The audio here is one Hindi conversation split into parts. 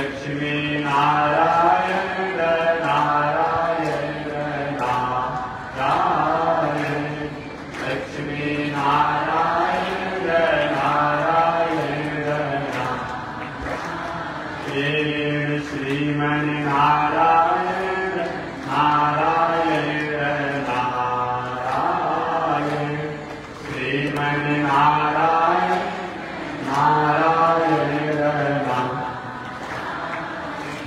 लक्ष्मी नारायण नारायण नारायण, लक्ष्मी नारायण नारायण नारायण, श्रीमन नारायण नारायण नारायण, श्रीमन नारायण नारायण नारायण।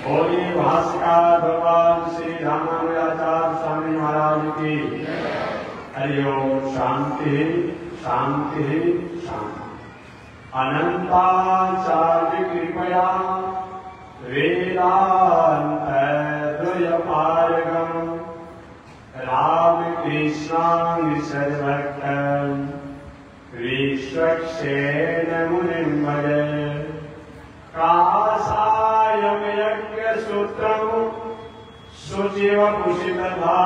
बोली भास्कर भगवान श्री रामानुजाचार्य स्वामी महाराज की। हरि ओम। शांति शांति शांति। अनंताचार्य कृपया वेदांत द्वयपारगम रामकृष्णां सर्वभक्तं विश्वक्सेन मुनिं भजे। काषायं यज्ञसूत्रं शुचिवपुषितधा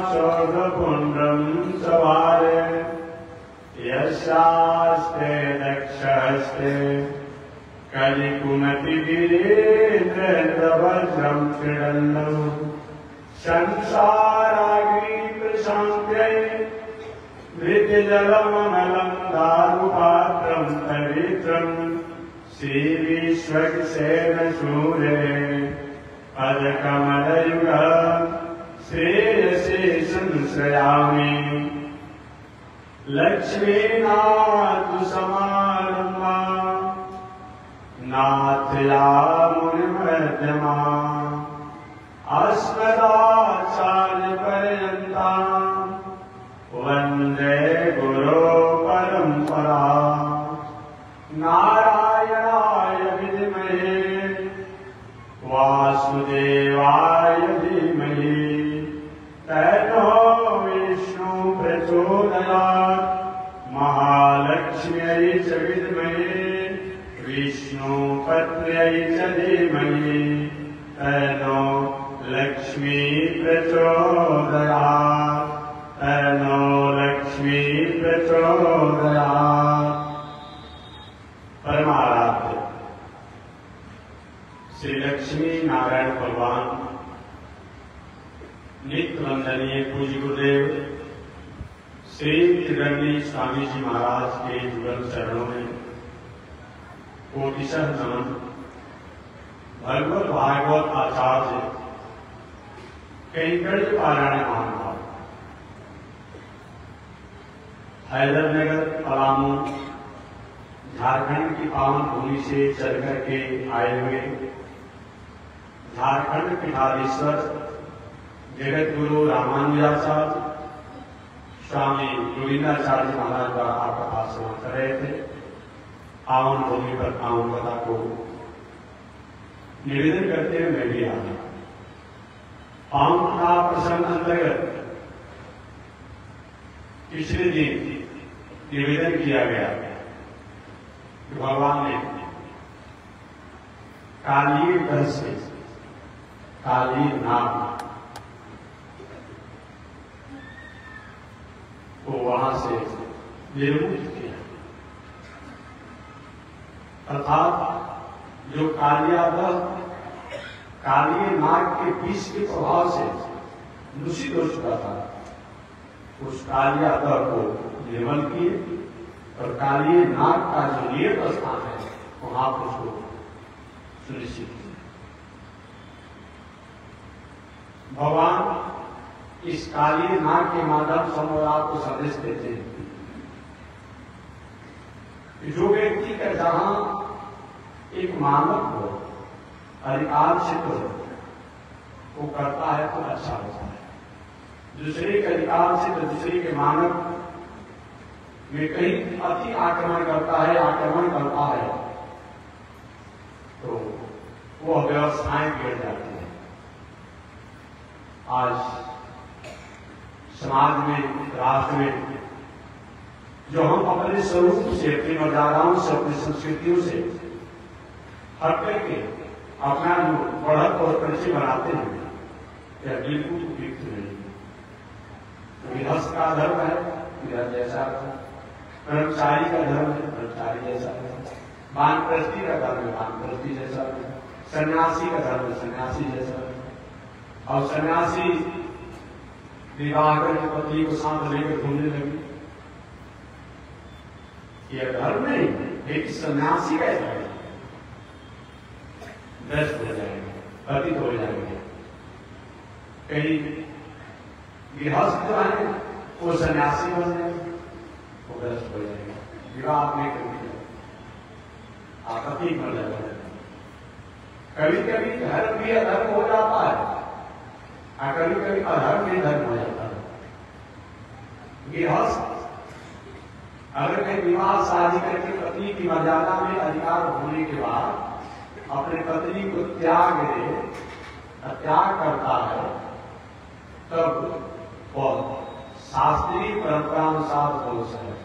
चौदपुण्ड्रं सवारे। यस्यास्ते दक्षहस्ते कलिकुमतिगिरीन्द्रवज्रं क्रीडन्तम् संसाराग्नि प्रशान्त्यै धृतजलममलं दारुपात्रं पवित्रं श्रीविश्वक्सेन सूरे पदकमलयुगं श्रेयसे संश्रयामि। लक्ष्मीनाथसमारम्भा नाथयामुनिमध्यमाम् अस्मदाचार्यपर्यन्तां वन्दे गुरो परम्पराम्। नारायणाय विद्महे वासुदेवाय धीमहि तन्नो विष्णु प्रचोदयात्। महालक्ष्म्यै च विद्महे विष्णुपत्न्यै च धीमहि तन्नो लक्ष्मी प्रचोदयात्। तन्नो लक्ष्मी प्रचोदयात्। परमाराध्य श्री लक्ष्मी नारायण भगवान नित्य वंदनीय पूज्य गुरुदेव श्री त्रिगर्णी स्वामी जी महाराज के जुगल चरणों में कोटिशः नमन। भगवत भागवत आचार्य कैंकड़ी पारायण महानुभाव हैदरनगर पलामू झारखंड की पावन भूमि से चल करके आए हुए झारखंड पीठाधीश्वर जगत गुरु रामानुजाचार्य स्वामी गोविंदाचार्य महाराज का आप आश्रम कर रहे थे। पावन भूमि पर पावन कथा को निवेदन करते हुए मैं भी आ गया। पावन कथा प्रसंग अंतर्गत पिछले दिन निवेदन किया गया कि भगवान ने काली ग्रह से काली नाग को वहां से निर्मुक्त किया, अर्थात जो कालिया ग्रह काली नाग के विष के प्रभाव से दूषित हो चुका था, उस कालिया ग्रह को निर्मल किए और काली नाग का जो नियत स्थान है वहां पर उसको सुनिश्चित किया। भगवान इस काली नाग के माध्यम से आपको संदेश देते हैं कि जो व्यक्ति का जहां एक मानव हो अधिकार क्षेत्र हो वो करता है तो अच्छा होता है। दूसरे के अधिकार क्षेत्र दूसरे के मानव में कहीं अति आक्रमण करता है तो वो व्यवस्थाएं बिगड़ जाती है। आज समाज में राष्ट्र में जो हम अपने स्वरूप से अपनी मर्यादाओं से अपनी संस्कृतियों से हट करके अपना जो बढ़त और परिचय बनाते हैं यह बिल्कुल उपयुक्त नहीं। गृहस्थ का धर्म है गृहस्थ जैसा, कर्मचारी का धर्म है कर्मचारी जैसा, वानप्रस्थी का धर्म है वानप्रस्थी जैसा, सन्यासी का धर्म सन्यासी जैसा, और सन्यासी विवाह करके पत्नी को साथ लेकर घूमने लगी। यह धर्म नहीं, एक सन्यासी का धर्म व्यस्त हो जाएंगे, पतित हो जाएंगे। कई गृहस्थ जो है वो सन्यासी बन जाएंगे, वो व्यस्त हो जाएंगे, विवाह नहीं करेंगे, आपत्ति बन जाएगा। कभी कभी धर्म भी अधर्म हो जाता है और कभी कभी अधर्म भी धर्म हो जाता है। गृहस्थ अगर कहीं विवाह शादी करके पत्नी की मर्यादा में अधिकार होने के बाद अपने पत्नी को त्याग करता है, तब वह शास्त्रीय परंपरानुसार दोष है।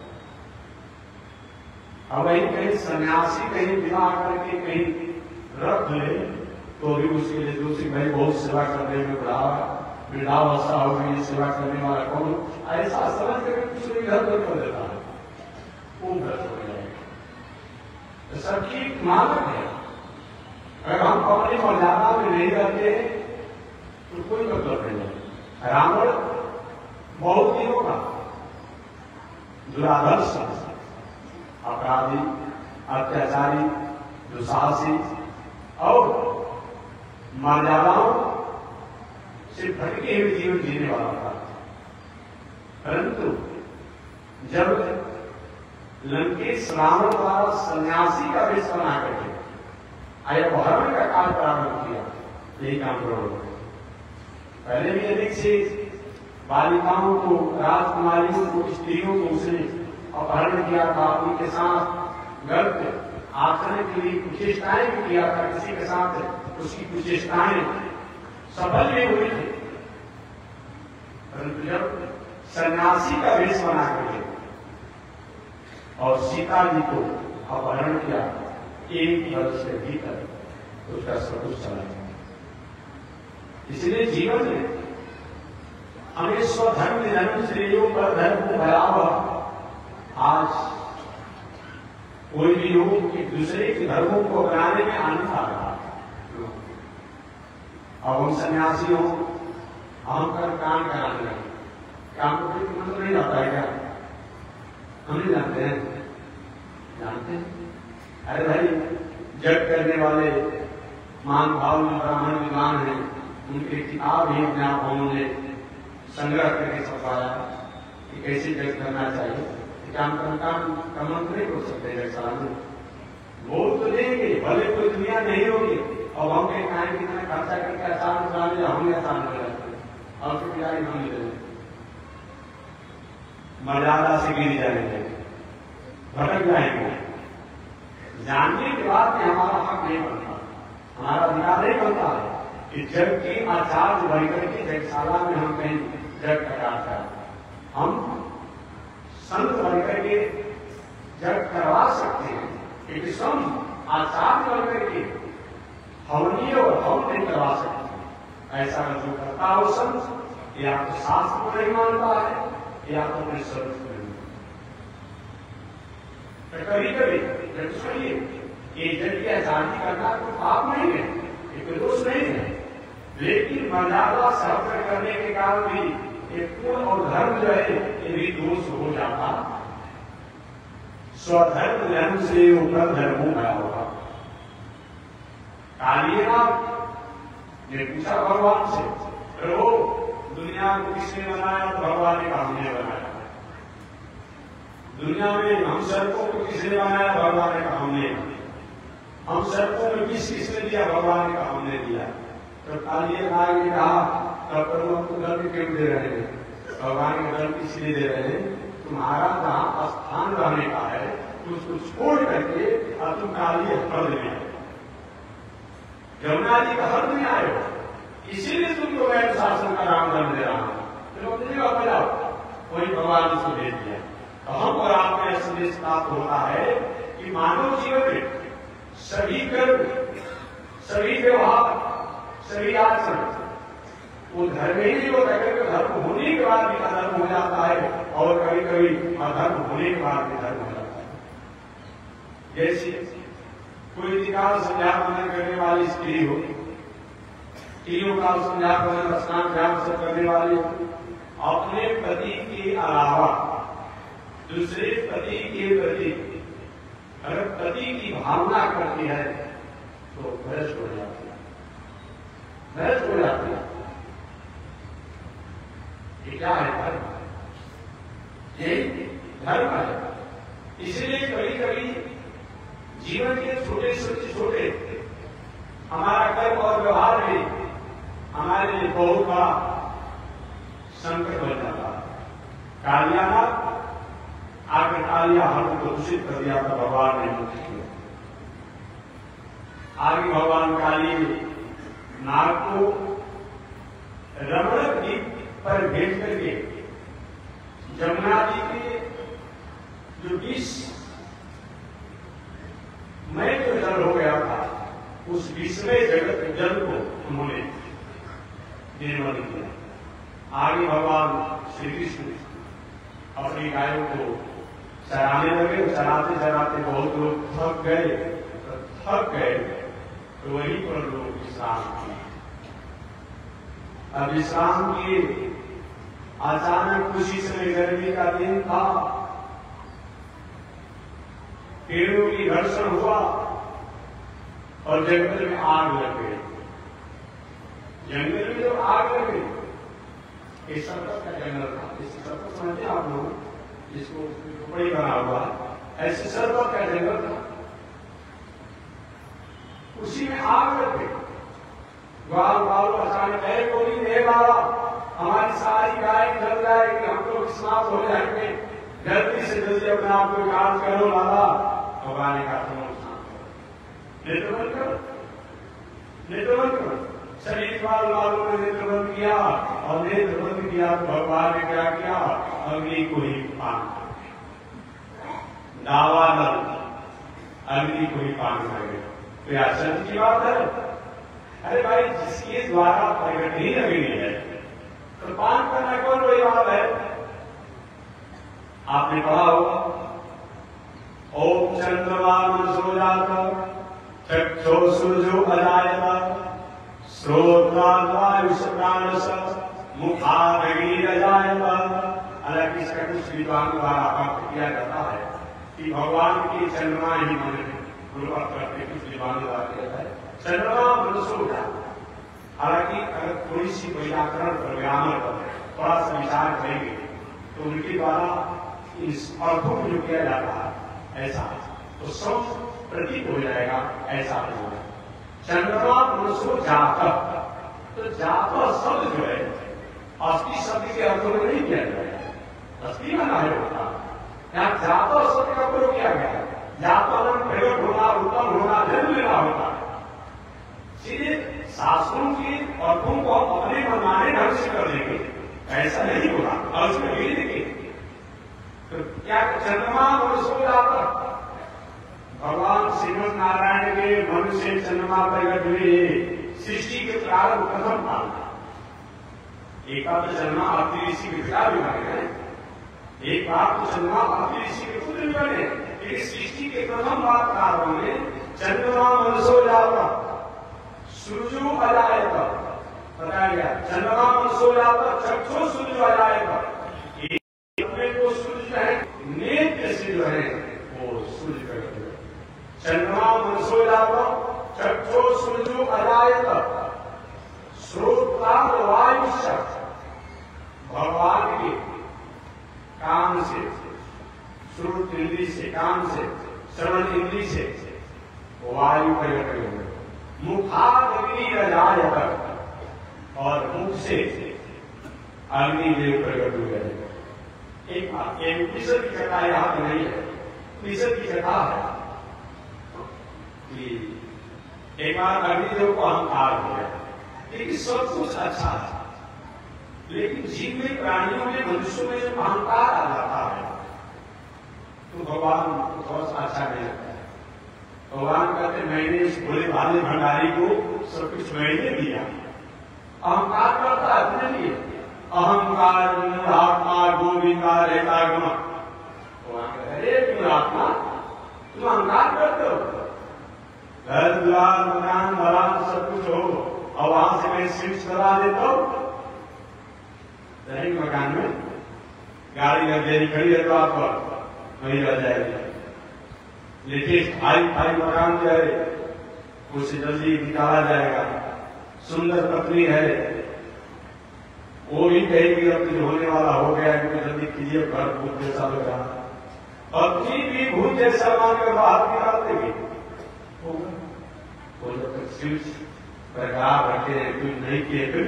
अब वही कहीं सन्यासी कहीं विवाह करके कहीं रख ले तो भी उसके लिए दूसरी भाई बहुत सेवा करने में वृद्धावस्था हो गई, सेवा करने वाला कौन, ऐसा समझ करके दूसरे घर पर कर देता है, वो भ्रष्ट हो जाएगा। सबकी मानक है, अगर हम अपनी मर्यादा में नहीं रहते तो कोई मतलब नहीं है। रावण बहुत दिनों का दुरादर्श, अपराधी, अत्याचारी, दुसाहसी और मर्यादाओं से भटके हुए जीवन जीने वाला था। परंतु जब लंकेश रावण द्वारा सन्यासी का वेश बना करके अपहरण का कार्य प्रारंभ किया, यही काम करो। पहले भी अधिक से बालिकाओं को, राजकुमारियों को, स्त्रियों को उसने अपहरण किया था, उनके साथ गलत आचरण के लिए कुचेष्टाएं भी किया था, किसी के साथ उसकी कुचेष्टाएं सफल नहीं हुई थी। परंतु जब सन्यासी का वेश बना करके और सीता जी को अपहरण किया, एक वर्ष के भीतर उसका सब कुछ चला गया। इसलिए जीवन में हमें स्वधर्म जन्म श्रेयों पर धर्म भयावह। आज कोई भी हो कि दूसरे के धर्मों को अपनाने में आनंद आ रहा है। अब हम सन्यासी हो, हम कर काम कराने लगे, काम को कोई मतलब नहीं आता है क्या? हम नहीं जानते हैं, जानते हैं? अरे भाई, जग करने वाले मान भाव में ब्राह्मण विद्वान हैं, उनके किताब ही अपने आप उन्होंने संग्रह करके छपाया कि कैसे जग करना चाहिए। काम मंत्र नहीं कर सकते जग चलाने, बोल तो देंगे, भले कोई दुनिया नहीं होगी। अब हम कहीं खाएं कितना खर्चा करके आसान चलाने, हम आसान हो जाते हैं, और फिर क्या हम ले मर्यादा से गिर जाएंगे, भटक जाएंगे। जानने के बाद भी हमारा हक नहीं बनता, हमारा अधिकार नहीं बनता है कि जग की आचार्य बनकर के जगशाला में हम कहीं जग कटाता है। हम संत बनकर के जग करवा सकते हैं, क्योंकि स्वयं आचार्य बनकर के हवनीय और हवन नहीं करवा सकते। ऐसा जो करता है वो संत या तो शास्त्र को नहीं मानता है या तो अपने स्वरूप को नहीं मानता। कभी कभी जब सुनिए ये जग की आजादी करना कोई पाप नहीं है, ये कोई दोष नहीं है, लेकिन मर्यादा सहन करने के कारण भी एक कुल और धर्म जो है ये भी दोष हो जाता। स्वधर्म जन्म से ऊपर धर्मों का होगा। कालियानाथ ने पूछा भगवान से, प्रभु दुनिया को किसने बनाया? तो भगवान ने कहा हमने बनाया। दुनिया में हम सबको को किसने बनाया? भगवान ने कहा हमने। हम सबको में किसने दिया? भगवान ने कहा हमने दिया। तो कालियानाथ ने कहा तब प्रभु हमको धर्म क्यों दे रहे हैं? भगवान के धर्म इसलिए दे रहे हैं, तुम्हारा जहां स्थान रहने का है तो उसको छोड़ करके अब तुम काली हर्द में आए, यमुना जी का हर्द में आए हो, इसीलिए तुमको मैं शासन का राम धर्म दे रहा हूं। वही भगवान उसको दे दिया। तो हम और आपका यह संदेश प्राप्त होता है कि मानव जीवन में सभी कर्म, सभी व्यवहार, सभी आचरण वो धर्म ही नहीं होता। कभी धर्म होने के बाद भी अधर्म हो जाता है और कभी कभी अधर्म होने के बाद भी धर्म हो जाता है। जैसे कोई विकार संध्या वंदन करने वाली स्त्री हो, तीनों का संध्या वंदन स्नान ध्यान से करने वाली हो, अपने पति के अलावा दूसरे पति के प्रति अगर पति की भावना करती है तो भ्रष्ट हो जाती है, भ्रष्ट हो जाती है। ये क्या है? धर्म, ये धर्म है। इसलिए कभी कभी जीवन के छोटे से छोटे हमारा कर्म और व्यवहार में हमारे लिए बहुत बड़ा संकट बन जाता है। कालियाना आकर कालिया हर को दूषित कर दिया था, भगवान ने मुक्त किया। आगे भगवान काली नाग को रमण द्वीप पर भेज करके जमुना जी के जो विष में जो जल हो गया था, उस विषमय जगत जल को उन्होंने निर्मल किया। आगे भगवान श्री कृष्ण अपनी गायों को चराने लगे। चराते चराते बहुत लोग थक गए तो वहीं पर लोग विश्राम किए। अब विश्राम किए, अचानक उसी समय गर्मी का दिन था, पेड़ों की घर्षण हुआ और जंगल में आग लग गई। जंगल में जब आग लग गई, ये सरपत का जंगल था। इस सरपत समझते आप लोग, जिसको टुकड़ी बना हुआ, ऐसे सरपत का जंगल था, उसी में आग लग गई। ग्वाल बाल अचानक है कोई नहीं बाबा, हमारी सारी गाय जल जाएगी, हम लोग स्नात हो जाएंगे, जल्दी से जल्दी अपने आप को काम करो बाबा। भगवान ने कहा नेत्र बंद करो, नेत्र बंद करो। शरीर वालों ने नेत्र बंद किया और नेत्र बंद किया तो भगवान ने क्या किया? अग्नि को ही पान कर दिया। दावानल अग्नि को ही पान कर गया। तो यह आश्चर्य की बात है। अरे भाई, जिसके द्वारा प्रकट ही अग्नि है तो पान करना कौन बड़ी बात है? आपने पढ़ा होगा, ओम चंद्रमा मनसो जाता चक्षो सूर्यो अजायत श्रोत्रावायुष प्राणस मुखादगिरजायत। हालांकि इसका कुछ विद्वान द्वारा प्राप्त किया जाता है कि भगवान की चंद्रमा ही मन पूर्वक करते, कुछ विद्वान द्वारा कहता है चंद्रमा मनसो जाता। हालांकि अगर थोड़ी सी व्याकरण पर ग्रामर पर थोड़ा सा विचार करेंगे तो उनके द्वारा इस अर्थों को जो किया जाता है ऐसा तो सब प्रतीत हो जाएगा, ऐसा होगा। चंद्रमा मनसो जातक, तो जातक शब्द जो है अस्थि शब्द के अर्थ में नहीं किया जाएगा, अस्थि माना है होता। यहाँ जातक शब्द का प्रयोग किया गया है। जातक प्रयोग होना, उत्तम होना, जन्म लेना होता है। सीधे शास्त्रों के अर्थों को अपने मनमाने ढंग से कर देंगे, ऐसा नहीं होगा। और उसमें भी देखिए तो क्या चंद्रमा मनसो जातक, भगवान श्रीमद नारायण के मन से चंद्रमा प्रकट हुए। सृष्टि के प्रारंभ प्रथम था। एक बार तो चंद्रमा आरती ऋषि के पिता भी बने हैं, एक बार तो चंद्रमा आरती ऋषि के पुत्र भी बने, लेकिन सृष्टि के प्रथम बार प्रारंभ में चंद्रमा मनसो जातक सूर्यो अजायत बताया गया। चंद्रमा मनसो जातक चक्षु सूर्यो अजायत, अपने को सूर्य है, नेत्र से जो है वो सूर्य प्रकट हुए। चंद्रमा मनसो जातक चक्षु सूर्यो अजायत श्रोत्रावायुष, भगवान के कान से, श्रोत इंद्री से, कान से, श्रवण इंद्री से वायु प्रकट हुए। मुखादग्नि अजायत, और मुख से अग्निदेव प्रकट हुए। एक उपनिषद की कथा यहां तो नहीं है, उपनिषद की कथा है कि एक बार अग्निदेव को अहंकार हो गया, लेकिन सब कुछ अच्छा है, लेकिन जीव में, प्राणियों में, मनुष्यों में जब अहंकार आ जाता है तो भगवान को थोड़ा सा अच्छा नहीं लगता है। भगवान कहते मैंने इस भोले भाले भंडारी को सब कुछ मैंने दिया, अहंकार करता है अपने लिए। अहंकार मूढ़ात्मा गोविंदा रेता गुण, अरे मूढ़ात्मा तुम अहंकार करते हो, घर द्वार मकान भरान सब कुछ हो और वहां से मैं स्विच करा देता हूं, मकान में गाड़ी लग जाएगी, खड़ी है तो आप वहीं रह जाएगी। लेकिन भाई भाई मकान जो है उसे जल्दी निकाला जाएगा। सुंदर पत्नी है, वो भी कहेगी अब कुछ होने वाला हो गया, क्योंकि जल्दी कीजिए, घर भूत जैसा लग रहा। पत्नी भी भूत जैसा मानकर बाहर निकाल देगी। वो जब तक स्विच प्रकार रखे कुछ नहीं किए फिर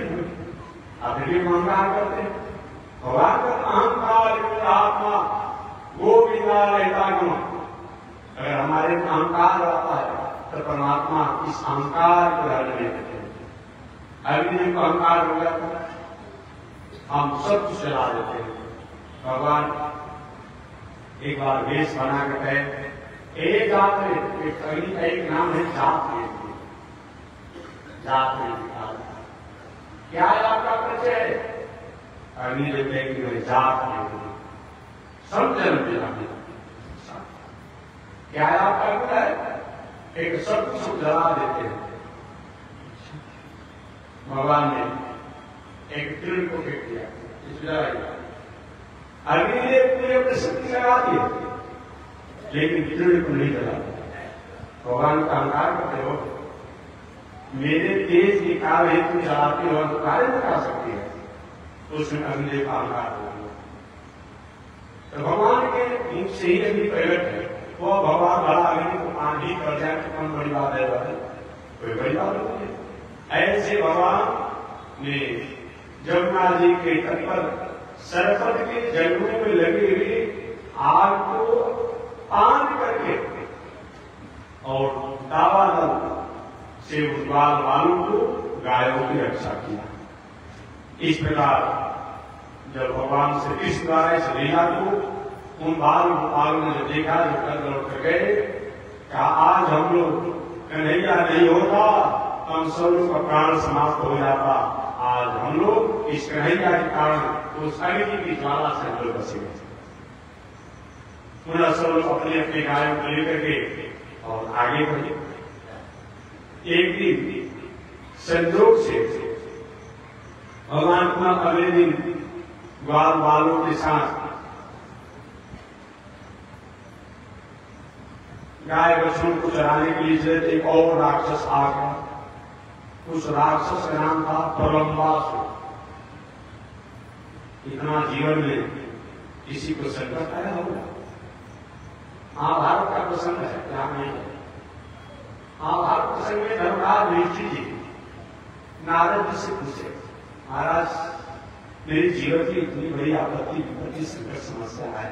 आप भी अहंकार करते हैं। भगवान का अहंकार आत्मा वो बिना रहता गुण। अगर हमारे में अहंकार आता है तो परमात्मा इस अहंकार को हल नहीं करते। अग्नि को अहंकार हो जाता है, हम सब कुछ चला देते हैं। भगवान एक बार वेश बना कर कहे, एक जात में एक अग्नि का एक नाम है जात में। जात में क्या है आपका परिचय? अग्नि जो कहेगी मैं जात में सब जन्म दिला। क्या है आपका परिचय? एक सब कुछ जला देते हैं। भगवान ने एक तृण को फेंक दिया, अग्नि ने पूरे अपने शक्ति लगा दिए, लेकिन तृण को नहीं जला। भगवान का अहंकार करते हो, मेरे तेज के कार्य तुम जलाते हो तो कार्य बता सकती है, उसमें अग्नि का अहंकार हो गया। तो भगवान के मुख से ही अग्नि प्रकट है। वो भगवान बड़ा अग्नि को आंधी कर जाए तो कौन बड़ी बात है? कोई बड़ी बात नहीं है। ऐसे भगवान ने जमुना जी के तट पर सरपट के जंगलों में लगे हुए आग को पान करके और दावानल से उस बाल बालों को गायों की रक्षा किया। इस प्रकार जब भगवान श्री कृष्ण द्वारा इस लीला को उन बाल गोपाल ने जो देखा, जो कल लौट कर गए, कहा आज हम लोग कन्हैया नहीं होता, हम सब लोग का प्राण समाप्त हो जाता। आज हम लोग इस कन्हैया के कारण उस अग्नि की ज्वाला से हम लोग बचे गए। पुनः सब लोग अपने अपने गायों को लेकर के और आगे बढ़े। एक दिन संयोग से भगवान पुनः अगले दिन ग्वाल बालों के साथ गाय बछड़ों को चराने के लिए चले। एक और राक्षस आ गया। उस राक्षस का नाम था प्रलंबासुर। इतना जीवन में किसी को संकट आया होगा? महाभारत का प्रसंग है, क्या नहीं है? महाभारत प्रसंग में धर्मराज युधिष्ठिर जी नारद जी से पूछे, महाराज मेरे जीवन की इतनी बड़ी आपत्ति विपत्ति संकट समस्या है,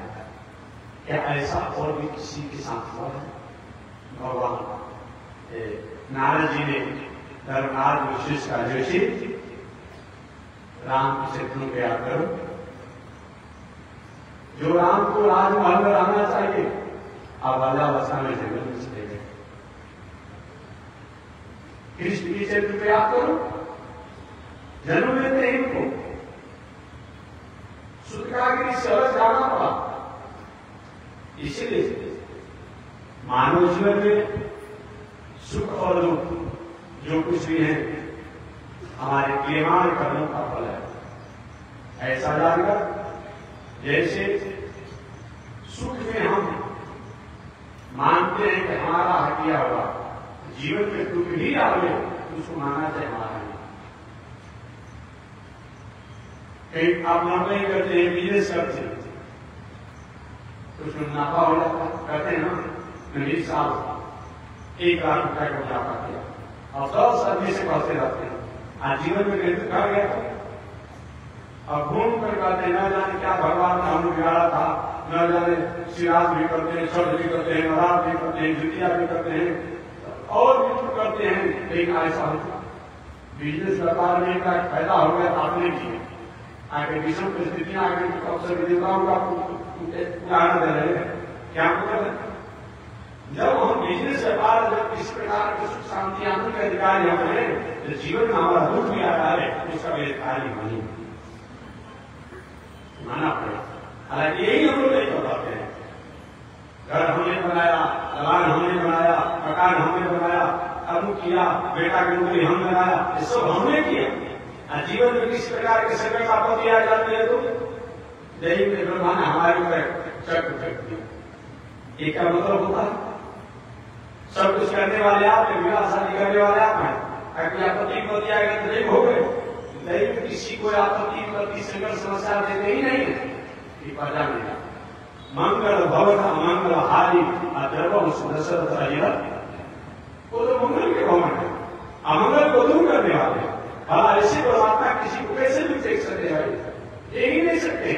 क्या ऐसा और भी किसी के साथ हुआ है? भगवान नारद जी ने धर्मराज युधिष्ठिर का जोशी राम के शत्रुओं के आकर जो राम को राजमहल में रहना चाहिए, अब अवधा में जंगल में चले गए। कृष्ण की चरित्र पे आप करो, जन्म लेते हैं इनको सूत्रकागिरी से अलग जाना पड़ा। इसीलिए मानव जीवन में सुख और दुख जो कुछ भी है हमारे क्रियमान कर्मों का फल है। ऐसा जानकर जैसे सुख में हम मानते हैं कि हमारा हटिया हुआ, जीवन में दुख ही आवे उसको माना चाहे हमारा नहीं। कहीं आप नौकरी करते हैं, बिजनेस करते हैं, तो उसमें मुनाफा हो जाता है। कहते हैं ना, मैंने इस साल 1 लाख रुपए का मुनाफा किया और 10 आदमी से कहते रहते हैं आज जीवन में कहीं दुख आ गया था। अब घूम कर कहते हैं न जाने क्या भगवान ने हमें बिगाड़ा था, न जाने शिराज भी करते हैं, छठ भी करते हैं, नवरात्र भी करते हैं, जुतिया भी करते हैं और भी कुछ करते हैं। लेकिन ऐसा होता बिजनेस व्यापार में का फायदा हो गया आपने भी आगे विषम परिस्थितियां आगे अवसर विजेताओं का उदाहरण दे रहे हैं। क्या मतलब जब हम बिजनेस व्यापार जब इस प्रकार के सुख शांति आनंद के अधिकारी हम हैं, तो जीवन में हमारा दुख भी आता है, उसका भी अधिकारी नहीं माना पड़ेगा। हालांकि यही हम लोग नहीं कर पाते हैं। घर हमने बनाया, दलान हमने बनाया, मकान हमने बनाया, अमुक किया, बेटा की नौकरी हमने बनाया, ये सब हमने किया। जीवन में किसी प्रकार के संकट आपत्ति आ जाती है तो यही में ब्रह्मा ने हमारे ऊपर चक्र फेंक दिया। एक का मतलब होता है सब कुछ करने वाले आप हैं, विवाह शादी करने वाले आप हैं, अगर आपत्ति विपत्ति आएगा तो नहीं हो गए। नहीं, किसी को आपत्ति विपत्ति संकट समस्या देते ही नहीं है। पता नहीं मंगल भवन अमंगल हारी अद्रवम सुदशरथ रहिया, वो तो मंगल के भवन है, अमंगल को दूर करने वाले। भला ऐसे परमात्मा किसी को कैसे भी देख सकते हैं? देख ही नहीं सकते,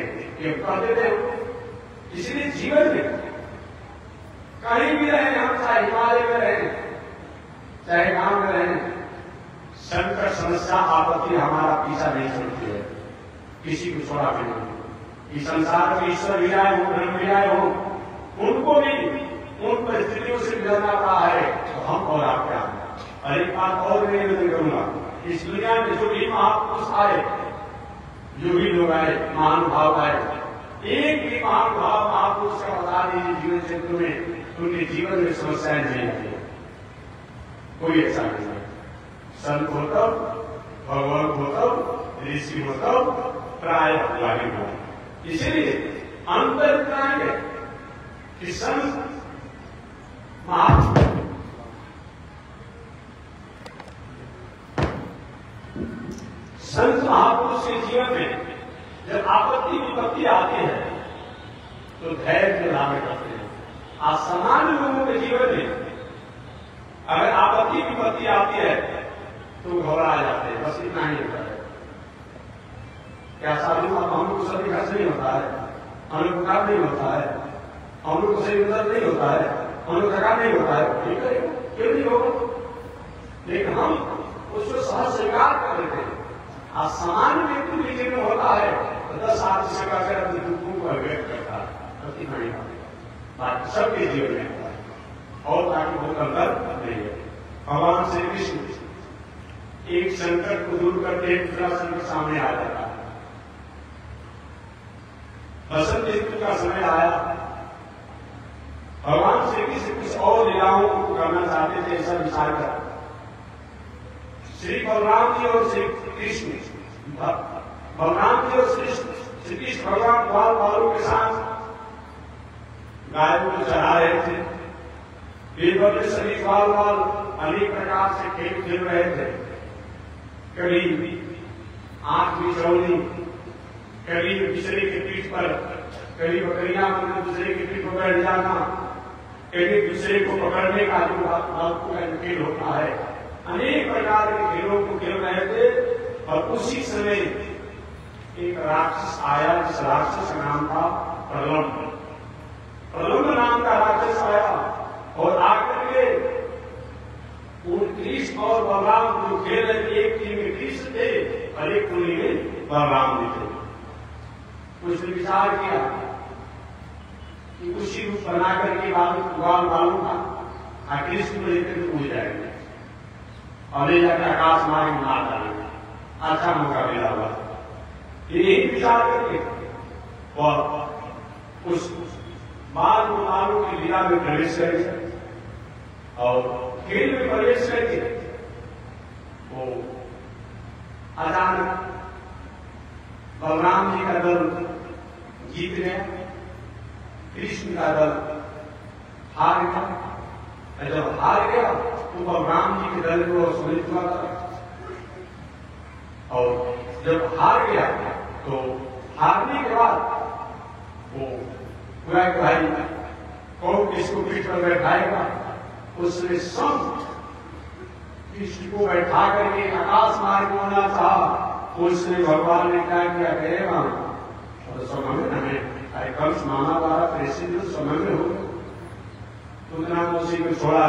ये कर देते हो। इसलिए जीवन में कहीं भी रहे, हम चाहे हिमालय में रहे, चाहे गांव में रहे, संकट समस्या आपत्ति हमारा पीछा नहीं छोड़ती है, किसी को छोड़ा भी नहीं। इस संसार में ईश्वर विराय हो, ब्रह्म विराय हो, उनको भी उन परिस्थितियों से गुजरना पड़ा है, तो हम और आप क्या? और एक बात और मैं निवेदन करूंगा, इस दुनिया में जो भी महापुरुष आए, जो भी लोग आए, महानुभाव आए, एक भी महानुभाव महापुरुष का बता दीजिए जीवन क्षेत्र में उनके जीवन में समस्याएं नहीं आती, कोई ऐसा नहीं है। संत होता, भगवान होता, ऋषि होता, प्राय लागे हो। इसलिए अंतर इतना है कि संत महापुरुष के जीवन में जब आपत्ति विपत्ति आती है तो धैर्य धारण करते हैं। आज सामान्य लोगों के जीवन में अगर आपत्ति विपत्ति आती है तो घबरा जाते हैं, बस इतना ही होता है। क्या साधु हम लोग को सभी खर्च नहीं होता है, हम लोग उपकार नहीं होता है, हम लोग को सही उदर नहीं होता है, हम लोग थकान नहीं होता है, ठीक है क्यों नहीं होगा? लेकिन हम उसको सहज स्वीकार कर लेते हैं। आज सामान्य व्यक्ति के जीवन में होता है तो 10 आदमी से कहकर अपने दुखों को व्यक्त करता है, प्रति नहीं बात सबके जीवन में होता है और बाकी बहुत अंतर नहीं है। भगवान श्री कृष्ण एक संकट को दूर करते दूसरा संकट सामने आ जाता है। बसंत ऋतु का समय आया, भगवान श्री कृष्ण कुछ और लीलाओं को करना चाहते थे, ऐसा विचार कर श्री बलराम जी और श्री कृष्ण, बलराम जी और श्री कृष्ण भगवान बाल बालों के साथ गायों को चढ़ा रहे थे। बीरबल के सभी बाल बाल अनेक प्रकार से खेल खेल रहे थे, कभी आंख बिछौनी, कभी दूसरे के पीठ पर, कभी बकरियां बनना दूसरे के पीठ पर बैठ जाना, कभी दूसरे को पकड़ने का जो खेल होता है, अनेक प्रकार के खेलों को खेल रहे थे। और उसी समय एक राक्षस आया, जिस राक्षस का नाम था प्रलम्ब। प्रलम्ब नाम का राक्षस आया और आकर के उन कृष्ण और बलराम जो खेल रहे थे, एक टीम में कृष्ण थे और एक टोली में बलराम जी थे। उसने विचार किया कि उसी रूप बना करके बाल बालों का कृष्ण को लेकर के पूछ जाएंगे और ले जाकर आकाश मार्ग में मार डालेंगे। अच्छा मौका मिला हुआ, यही विचार करके और उस बाल बालों की लीला में प्रवेश करेंगे और खेल में प्रवेश करके वो अचानक बलराम जी का दल जीत गया, कृष्ण का दल हार गया। जब हार गया तो बलराम जी के दल को सुनित हुआ था और जब हार गया तो हारने के बाद वो हुआ कि भाई कौन किसको पीठ पर बैठाएगा। उसने सब कृष्ण को बैठा करके आकाश मार्ग में होना चाहा। उसने भगवान ने क्या किया, कहेगा और समय में हमें कंस मामा द्वारा प्रेषित समय में हो तुमने उसी को छोड़ा,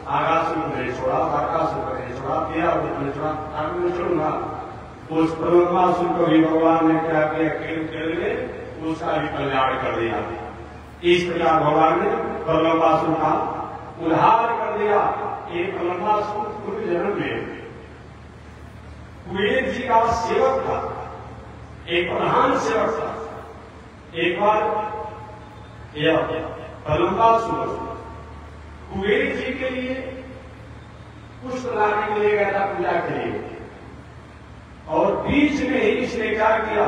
आकाश को नहीं छोड़ा, आकाश को नहीं छोड़ा, दिया नहीं छोड़ा, आगे में छोड़ूंगा। उस प्रलम्बासुर को भी भगवान ने क्या किया, खेल खेल में उसका भी कल्याण कर दिया। इस प्रकार भगवान ने प्रलम्बासुर का उद्धार कर दिया। एक प्रलम्बासुर पूर्व जन्म में कुबेर जी का सेवक था, एक प्रधान सेवक था। एक बार प्रलंबासुर कुबेर जी के लिए पुष्प लाने के लिए गया था पूजा के लिए, और बीच में ही इसने क्या किया,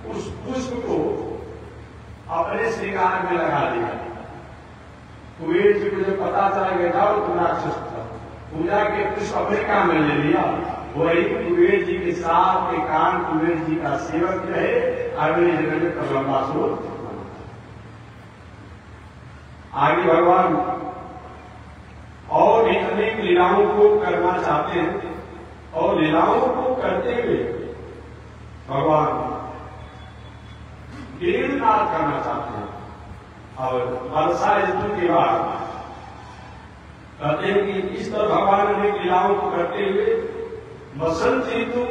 उस पुष्प को अपने श्रृंगार में लगा दिया। कुबेर जी को जब पता चला गया था वो राक्षस था, पूजा के पुष्प अपने काम में ले लिया। वही कुबेर जी के साथ के कान कुबेर जी का सेवक रहे, अगले जन्म में प्रलंबासुर। आगे भगवान और भी अनेक लीलाओं को करना चाहते हैं, और लीलाओं को करते हुए भगवान गिरिनाथ करना चाहते हैं। और वर्षा ऋतु के बाद कहते हैं कि इस तरह भगवान अनेक लीलाओं को करते हुए बसंत ऋतु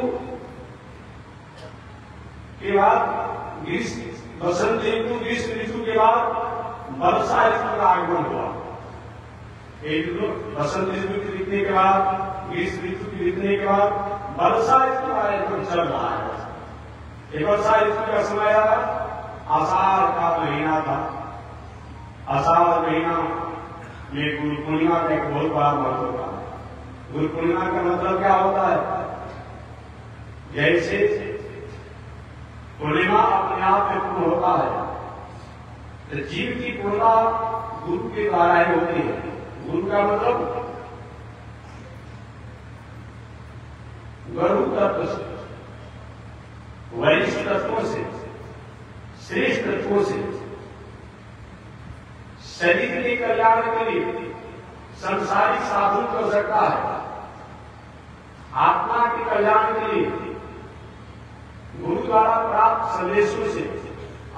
के बाद बसंत ऋतु, ग्रीष्म ऋतु के बाद वर्षा ऋतु का आगमन हुआ। एक बसंत ऋतु के बीतने के बाद, ग्रीष्म ऋतु के बीतने के बाद वर्षा ऋतु का एक चल रहा है। एक वर्षा ऋतु का समय आया, आषाढ़ का महीना था। आषाढ़ महीना में गुरु पूर्णिमा का एक बहुत बड़ा महत्व होता है। गुरु पूर्णिमा का मतलब क्या होता है? जैसे पूर्णिमा अपने आप में पूर्ण होता है, तो जीव की पूर्णता गुरु के द्वारा ही होती है। गुरु का मतलब गुरु तत्व से, वरिष्ठ तत्वों से, श्रेष्ठ तत्वों से शरीर के कल्याण के लिए संसारिक साधन की आवश्यकता है। आत्मा के कल्याण के लिए गुरु द्वारा प्राप्त संदेशों से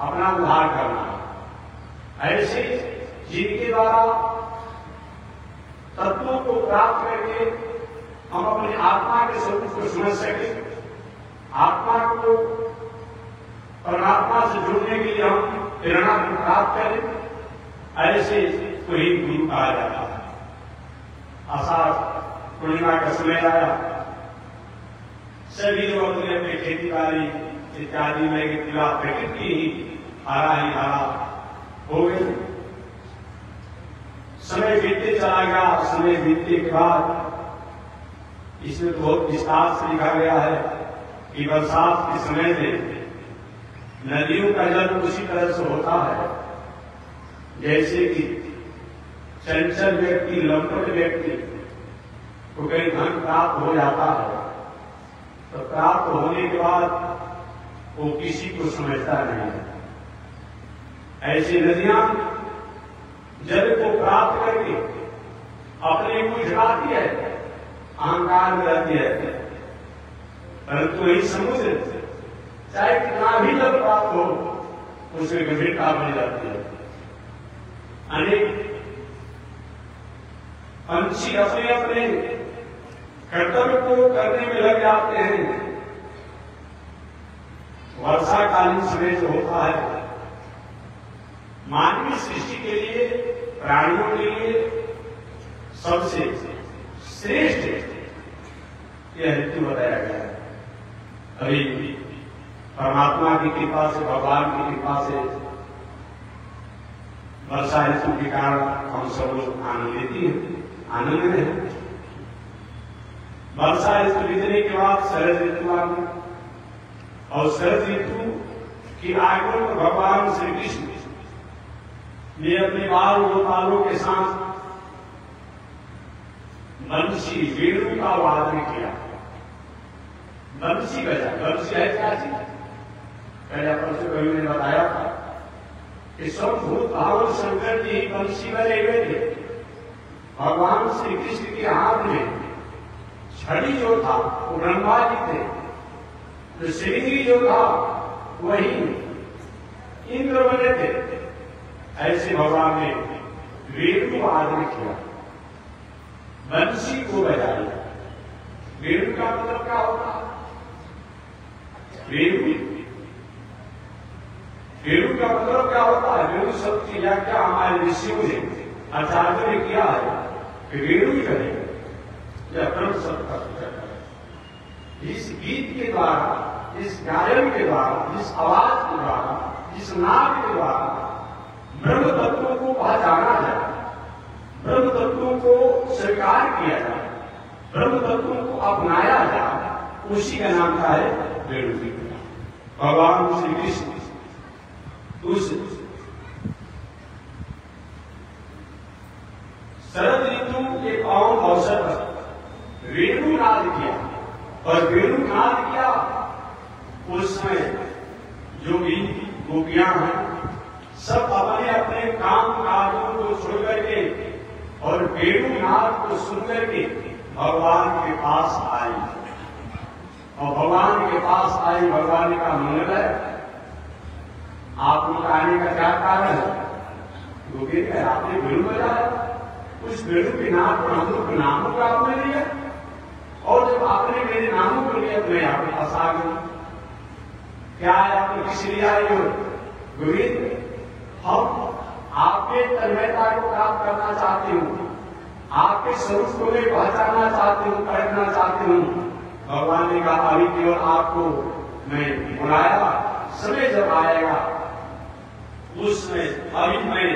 अपना उद्धार करना है। ऐसे जिनके द्वारा तत्वों को प्राप्त करके हम अपनी आत्मा के स्वरूप को समझ सके, आत्मा को परमात्मा से जुड़ने के लिए हम प्रेरणा को प्राप्त करें, ऐसे को ही गुरु कहा जाता है। आषाढ़ पूर्णिमा का समय आया, सभी लोग अपने अपने खेती बाड़ी इत्यादि में प्रकृति ही हरा ही हरा हो गई। समय बीतते चला गया। समय बीतने के बाद इसमें बहुत विस्तार से लिखा गया है कि बरसात के समय में नदियों का जल उसी तरह से होता है जैसे कि चंचल व्यक्ति, लंपट व्यक्ति को कहीं धन प्राप्त हो जाता है, तो प्राप्त होने के बाद वो किसी को समझता नहीं है। ऐसी नदियां जल को प्राप्त करके अपने को झुलाती है, अहंकार में रहती है, परंतु वही समुद्र चाहे कितना भी जल प्राप्त हो उसमें गंभीरता बनी जाती है। अनेक पंछी अपने अपने कर्तव्य को करने में लग जाते हैं। वर्षाकालीन समय जो होता है मानवीय सृष्टि के लिए, प्राणियों के लिए सबसे श्रेष्ठ यह ऋतु बताया गया है। अभी परमात्मा की कृपा से, भगवान की कृपा से वर्षा ऋतु के कारण हम सब लोग आनंदित हैं। वर्षा ऋतु बीतने के बाद शरद ऋतु आ गई, और शरद ऋतु की आगमन में भगवान श्री कृष्ण ने अपने बाल गोपालों के साथ बंसी, वेणु का वादन किया। बंसी बजा, बंसी है क्या चीज? पहले परसों कवि ने बताया था कि स्वभूत भाव शंकर जी बंसी बजे हुए थे। भगवान श्री कृष्ण के हाथ में छड़ी जो था वो ब्रह्मा जी थे, तो श्रृंगी जो था वही इंद्र बने थे। ऐसे भगवान ने वेणु वादन किया, बंसी को बजाया। वेणु का मतलब क्या होता है? वेणु का मतलब क्या होता है? वेणु शब्द की व्याख्या हमारे ऋषियों ने, आचार्यों ने किया है कि वेणु ही करेगा या ब्रह्म शब्द का सूचक है। इस गीत के द्वारा, इस गायन के द्वारा, इस आवाज के द्वारा, इस नाद के द्वारा ब्रह्म तत्वों को पहचाना जाए, ब्रह्म तत्वों को स्वीकार किया जाए, ब्रह्म तत्वों को अपनाया जाए, उसी का नाम क्या है? वेणु जी। भगवान श्री कृष्ण उस शरद ऋतु के पावन अवसर पर वेणु नाद किया, और वेणु नाद किया उस समय जो भी गोपियां हैं सब अपने अपने काम काजों को छोड़ करके और वेणु नाद को सुन करके भगवान के पास आई, और भगवान के पास आई। भगवान ने कहा, मंगल है, आप लोग आने का क्या कारण है? गोपी ने आपने वेणु बजाया, उस वेणु के नाम पर हम लोग नामों का आपने लिया, और जब आपने मेरे नामों को लिया तो मैं आपके पास आ गई। क्या है, आपने किस लिए आई हो? गोविंद, हम आपके तन्मयता को प्राप्त करना चाहती हूँ, आपके स्वरूप को मैं पहचानना चाहती हूँ, परखना चाहती हूँ। भगवान ने कहा, अभी केवल आपको मैं बुलाया, समय जब आएगा उसमें, अभी मैं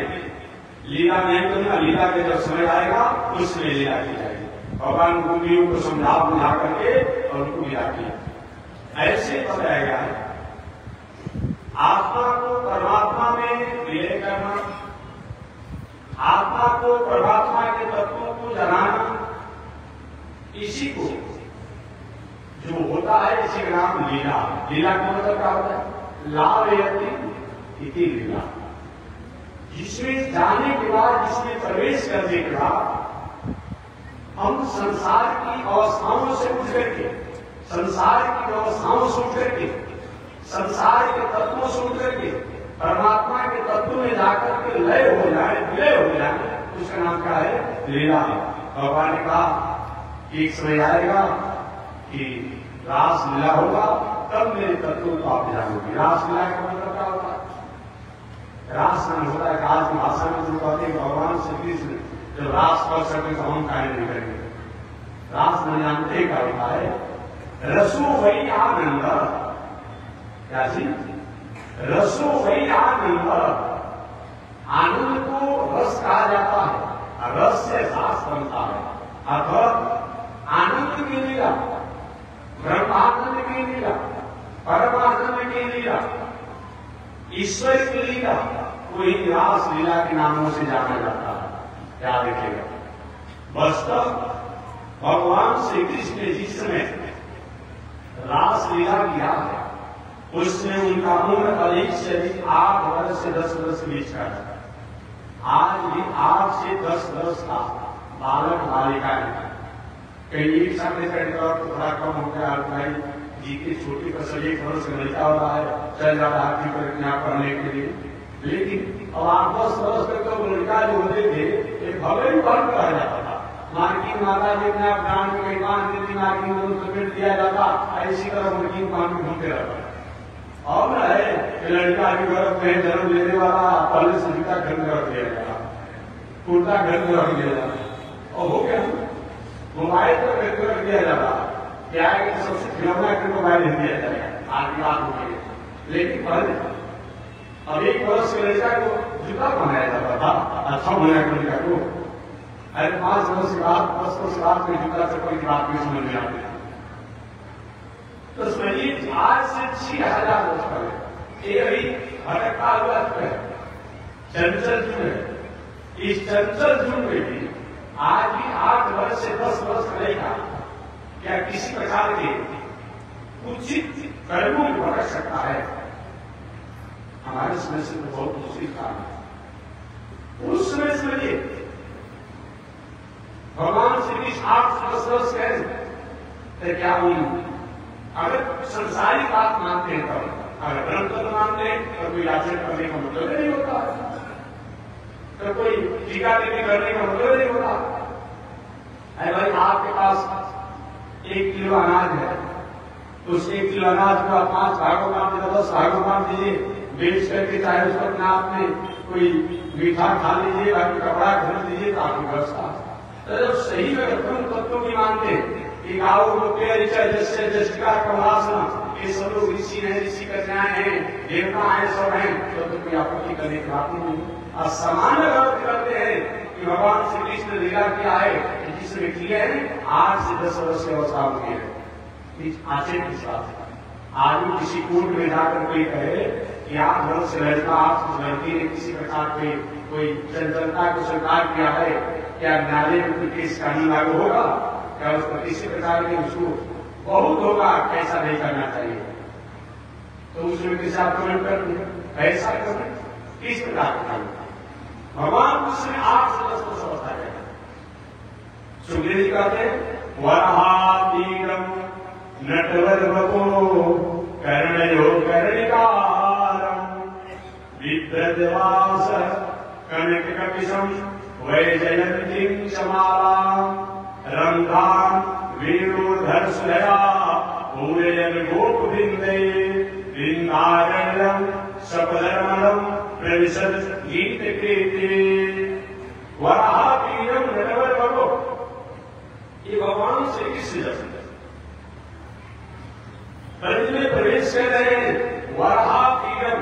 लीला नहीं करूंगा, लीला के जब समय आएगा उसमें लीला की जाएगी। भगवान गोपियों को समझा बुझा करके और उनको लीला किया। ऐसे बताया गया है आत्मा को परमात्मा में विलय करना, आत्मा को परमात्मा के तत्वों को जनाना, इसी को जो होता है इसी का नाम लीला। लीला का मतलब क्या होता है? लाभयति इति लीला। जिसमें जाने के बाद, जिसमें प्रवेश करने के बाद हम संसार की अवस्थाओं से उठ करके, संसार की व्यवस्थाओं से उठ करके, संसार के तत्वों से उठ करके परमात्मा के तत्व में जाकर के लय हो जाए, विलय हो जाए, उसका नाम क्या है? लीला। भगवान ने कहा कि एक समय आएगा कि रास लीला होगा, तब मेरे तत्वों को आप जानोगे। रास लीला का मतलब क्या होता है? रास नाम होता है, आज की भाषा में जो कहते हैं भगवान श्री कृष्ण जब रास कर सकते तो हम कार्य नहीं करेंगे। रास न जानते का होता है रसो वही आनंद। क्या जी? रसो वही आनंद। आनंद को रस कहा जाता है, रस से रास बनता है। अर्थात आनंद की लीला, ब्रह्मानंद की लीला, परमानंद की लीला, ईश्वर की लीला, कोई रास लीला के नामों से जाना जाता है। क्या देखिएगा, वास्तव भगवान श्री कृष्ण ने जिस समय रास लीला किया है उसमें उनका उम्र अधिक से अधिक 8 वर्ष से 10 वर्ष के बीच का है। आज भी 8 से 10 वर्ष का बालक बालिकाएं, कहीं एक सामने तो थोड़ा कम हो गया, भाई जी की छोटी फसल 1 वर्ष का लड़का हो रहा है, चल जा रहा है प्रज्ञा पढ़ने के लिए। लेकिन अब 8-10 वर्ष तक तो लड़का जो होते थे एक भव्य भी बन कर जाता था। मार्किंग माता जी अपने प्राण में कहीं बांध देती, मार्किंग में समेट दिया जाता, ऐसी तरह मार्किंग पान में घूमते रहता। और न है कि लड़का भी गर्भ में जन्म लेने वाला पहले से जूता घर में रख दिया जाता, कुर्ता घर में रख दिया जाता, और हो गया मोबाइल तो घर में रख दिया जाता। क्या है कि सबसे खिलौना कर मोबाइल दे दिया जाएगा, आज की बात हो गई। लेकिन पहले अब 1 वर्ष के लड़का को जूता बनाया जाता था, अच्छा बनाया लड़का को। अरे 5 वर्ष के बाद 10 वर्ष के बाद कोई जूता चप्पल की बात नहीं समझ में आती। तो समझिए आज से 6000 वर्ष पहले ये अभी भटकता हुआ है, चंचल जुग है। इस चंचल जुग में भी आज भी 8 वर्ष से 10 वर्ष रहेगा, क्या किसी प्रकार के उचित कर्मों में भटक सकता है? हमारे समय से तो बहुत मुश्किल काम है। उस समय समझिए भगवान श्री कृष्ण 8 से 10 वर्ष कह क्या उन अगर संसारी बात मानते हैं तब, अगर ब्रह्म तत्व मानते हैं तो कोई आचरण करने का मतलब नहीं होता, तो कोई टीका टीकी करने का मतलब नहीं होता। अरे भाई आपके पास 1 किलो अनाज है, तो उस 1 किलो अनाज को आप 5 भागों बांट दीजिए, 10 भागों बांट दीजिए, बेच करके चाहे उसको अपने आप में कोई मीठा खा लीजिए, बाकी कपड़ा खरीद लीजिए, तो आपकी व्यवस्था। तो जब सही में ब्रह्म तत्वों की मानते हैं कि गाओ लोके ऋचा जस्य जस्टिका कमलासना, ये सब लोग ऋषि हैं, ऋषि कन्याएं हैं, देवता हैं, सब हैं, तो कोई आपत्ति करने की बात नहीं। और सामान्य अर्थ करते हैं कि भगवान श्री कृष्ण लीला किया है, जिसने किया है 8 से 10 वर्ष की अवस्था हुई है। आचरण के साथ आज भी किसी कोर्ट में जाकर कोई कहे कि 8 वर्ष से लड़का, 8 लड़की ने किसी प्रकार के कोई चंचलता को स्वीकार किया है, क्या न्यायालय में कोई केस का नहीं लागू होगा? क्या उसको किसी प्रकार के उसको बहुत होगा कैसा नहीं करना चाहिए? तो उसमें किसी आप कमेंट कर ऐसा करें किस प्रकार का भगवान उसने 8 से 10 वर्ष अवस्था है। सुखदेव जी कहते हैं वरहातीरम नटवर बको कर्णयो कर्णिकारम विद्रजवास कनक कपिशम वैजयंतीं चमालां रंगान वीरोधर सुया पूरयन गोप बिंदे वृंदारण्यम सपदरमणम प्रविशद गीत कृते वराहातीरम नटवर बको। ये भगवान श्री कृष्ण जब ब्रज में प्रवेश कर रहे हैं, वराहातीरम,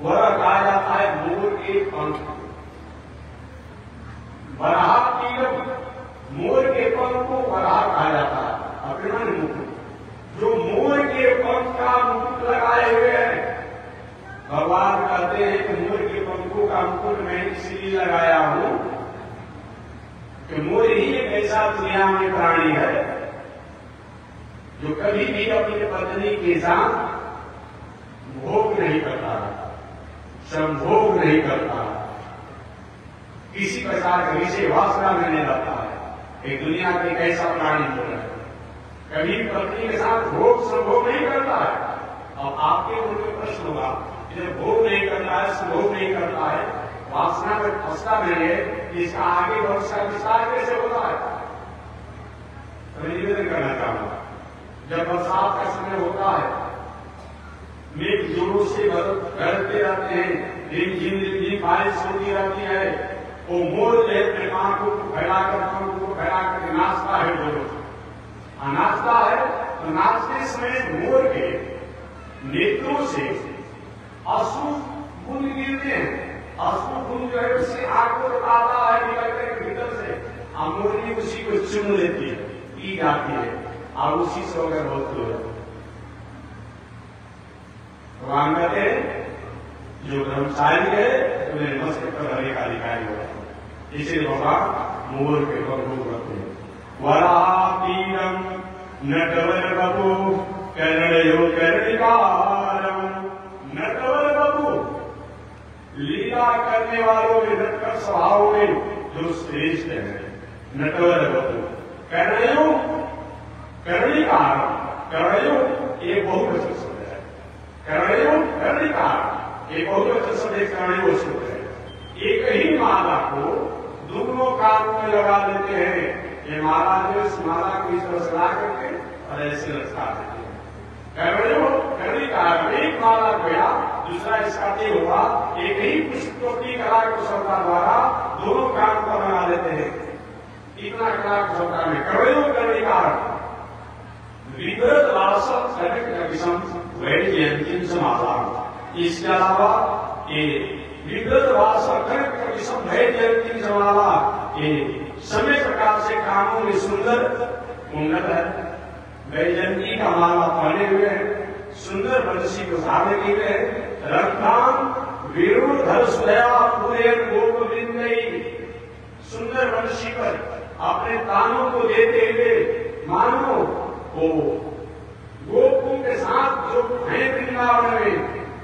वरा कहा जाता है मोर के पंख। वराहातीरम, मोर के पंख को वराह कहा जाता है। अपना मुकुट, जो मोर के पंख का मुकुट लगाए हुए हैं, भगवान कहते हैं कि मोर के पंखों का मुकुट मैं इसलिए लगाया हूं कि मोर ही एक ऐसा दुनिया में प्राणी है जो कभी भी अपनी पत्नी के साथ भोग नहीं करता, संभोग नहीं करता, किसी प्रकार का विषय वासना में नहीं रहता है। एक दुनिया का एक ऐसा प्राणी हो रहा है, कभी पत्नी के साथ भोग संभोग नहीं करता है। और आपके मन में प्रश्न होगा, जब भोग नहीं करता है, संभोग नहीं करता है, वासना में फंसता नहीं है, इसका आगे भविष्य का विस्तार कैसे होता है? तो निवेदन करना चाहूंगा, जब बरसात का समय होता है, मेघ जोरों से बरसते रहते हैं, रिमझिम बारिश होती रहती है, वो मोर जो है अपने आंखों को फैलाकर, पंखों को फैलाकर नाचता है जोरों से। नाचता है तो नाचते समय मोर के नेत्रों से अश्रु बूंद गिरते हैं। अश्रु बूंद जो है उससे आंख को आता है निकलकर के भीतर से, और मोरनी उसी को चुन लेती है, पी जाती है, और उसी से होकर बहुत दूर भगवान कहते हैं जो ब्रह्मचारी है उन्हें मस्तक पर रहने का अधिकारी होता है। इसलिए भगवान मोर के पंखों रखते हैं। वरातीरम नटवर बपु कर्णयो कर्णिकारम। नटवर बपु, लीला करने वालों में, नटकर स्वभाव में जो श्रेष्ठ है, नटवर बपु। कर्णयो कर्णिकार, कर्णयो ये बहुवचन शब्द है, कर्णयो कर्णिकार ये बहुवचन शब्द है, कर्णयो शब्द है। एक ही माला को दोनों कानों में लगा देते हैं। ये माला जो इस माला को इस तरह सजा करके और ऐसे लटका देते हैं। कर्णयो कर्णिकार, एक माला गया, दूसरा इसका तेल हुआ, एक ही पुष्प टोपी कला कुशलता द्वारा दोनों कान को बना देते हैं। इतना कला कुशलता में कर्णयो कर्णिकार। विकृत वासव कनक विषम वैजयंतीं समालां। इसके अलावा ये विकृत वासव कनक विषम वैजयंतीं समालां, ये समय प्रकार से कानों में सुंदर कुंडल है, वैजयंती का माला पहने हुए हैं, सुंदर बंसी को धारण किए हुए हैं, रंगान वीरोधर सुया पूरयन गोप बिंदई। सुंदर बंसी पर अपने कानों को देते हुए मानो वो गोपों के साथ जो है वृंदावन में,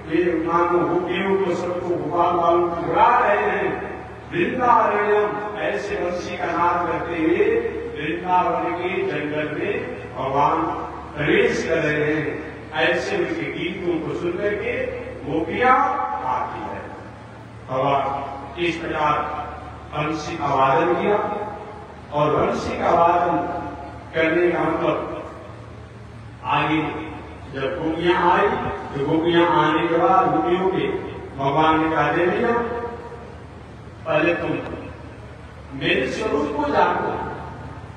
वे मानो गोपियों को सबको गोपाल वालों को बुला रहे हैं। वृंदारण्यम, ऐसे बंसी का नाद करते हुए वृंदावन के जंगल में भगवान प्रवेश कर रहे हैं। ऐसे उनके गीतों को सुनकर के गोपियां आती है। भगवान इस प्रकार बंसी का वादन किया, और बंसी का वादन करने का मतलब आगे जब गोपियां आई, तो गोपियां आने के बाद गोपियों के भगवान ने कहा, देवियां पहले तुम मेरे स्वरूप को जानो,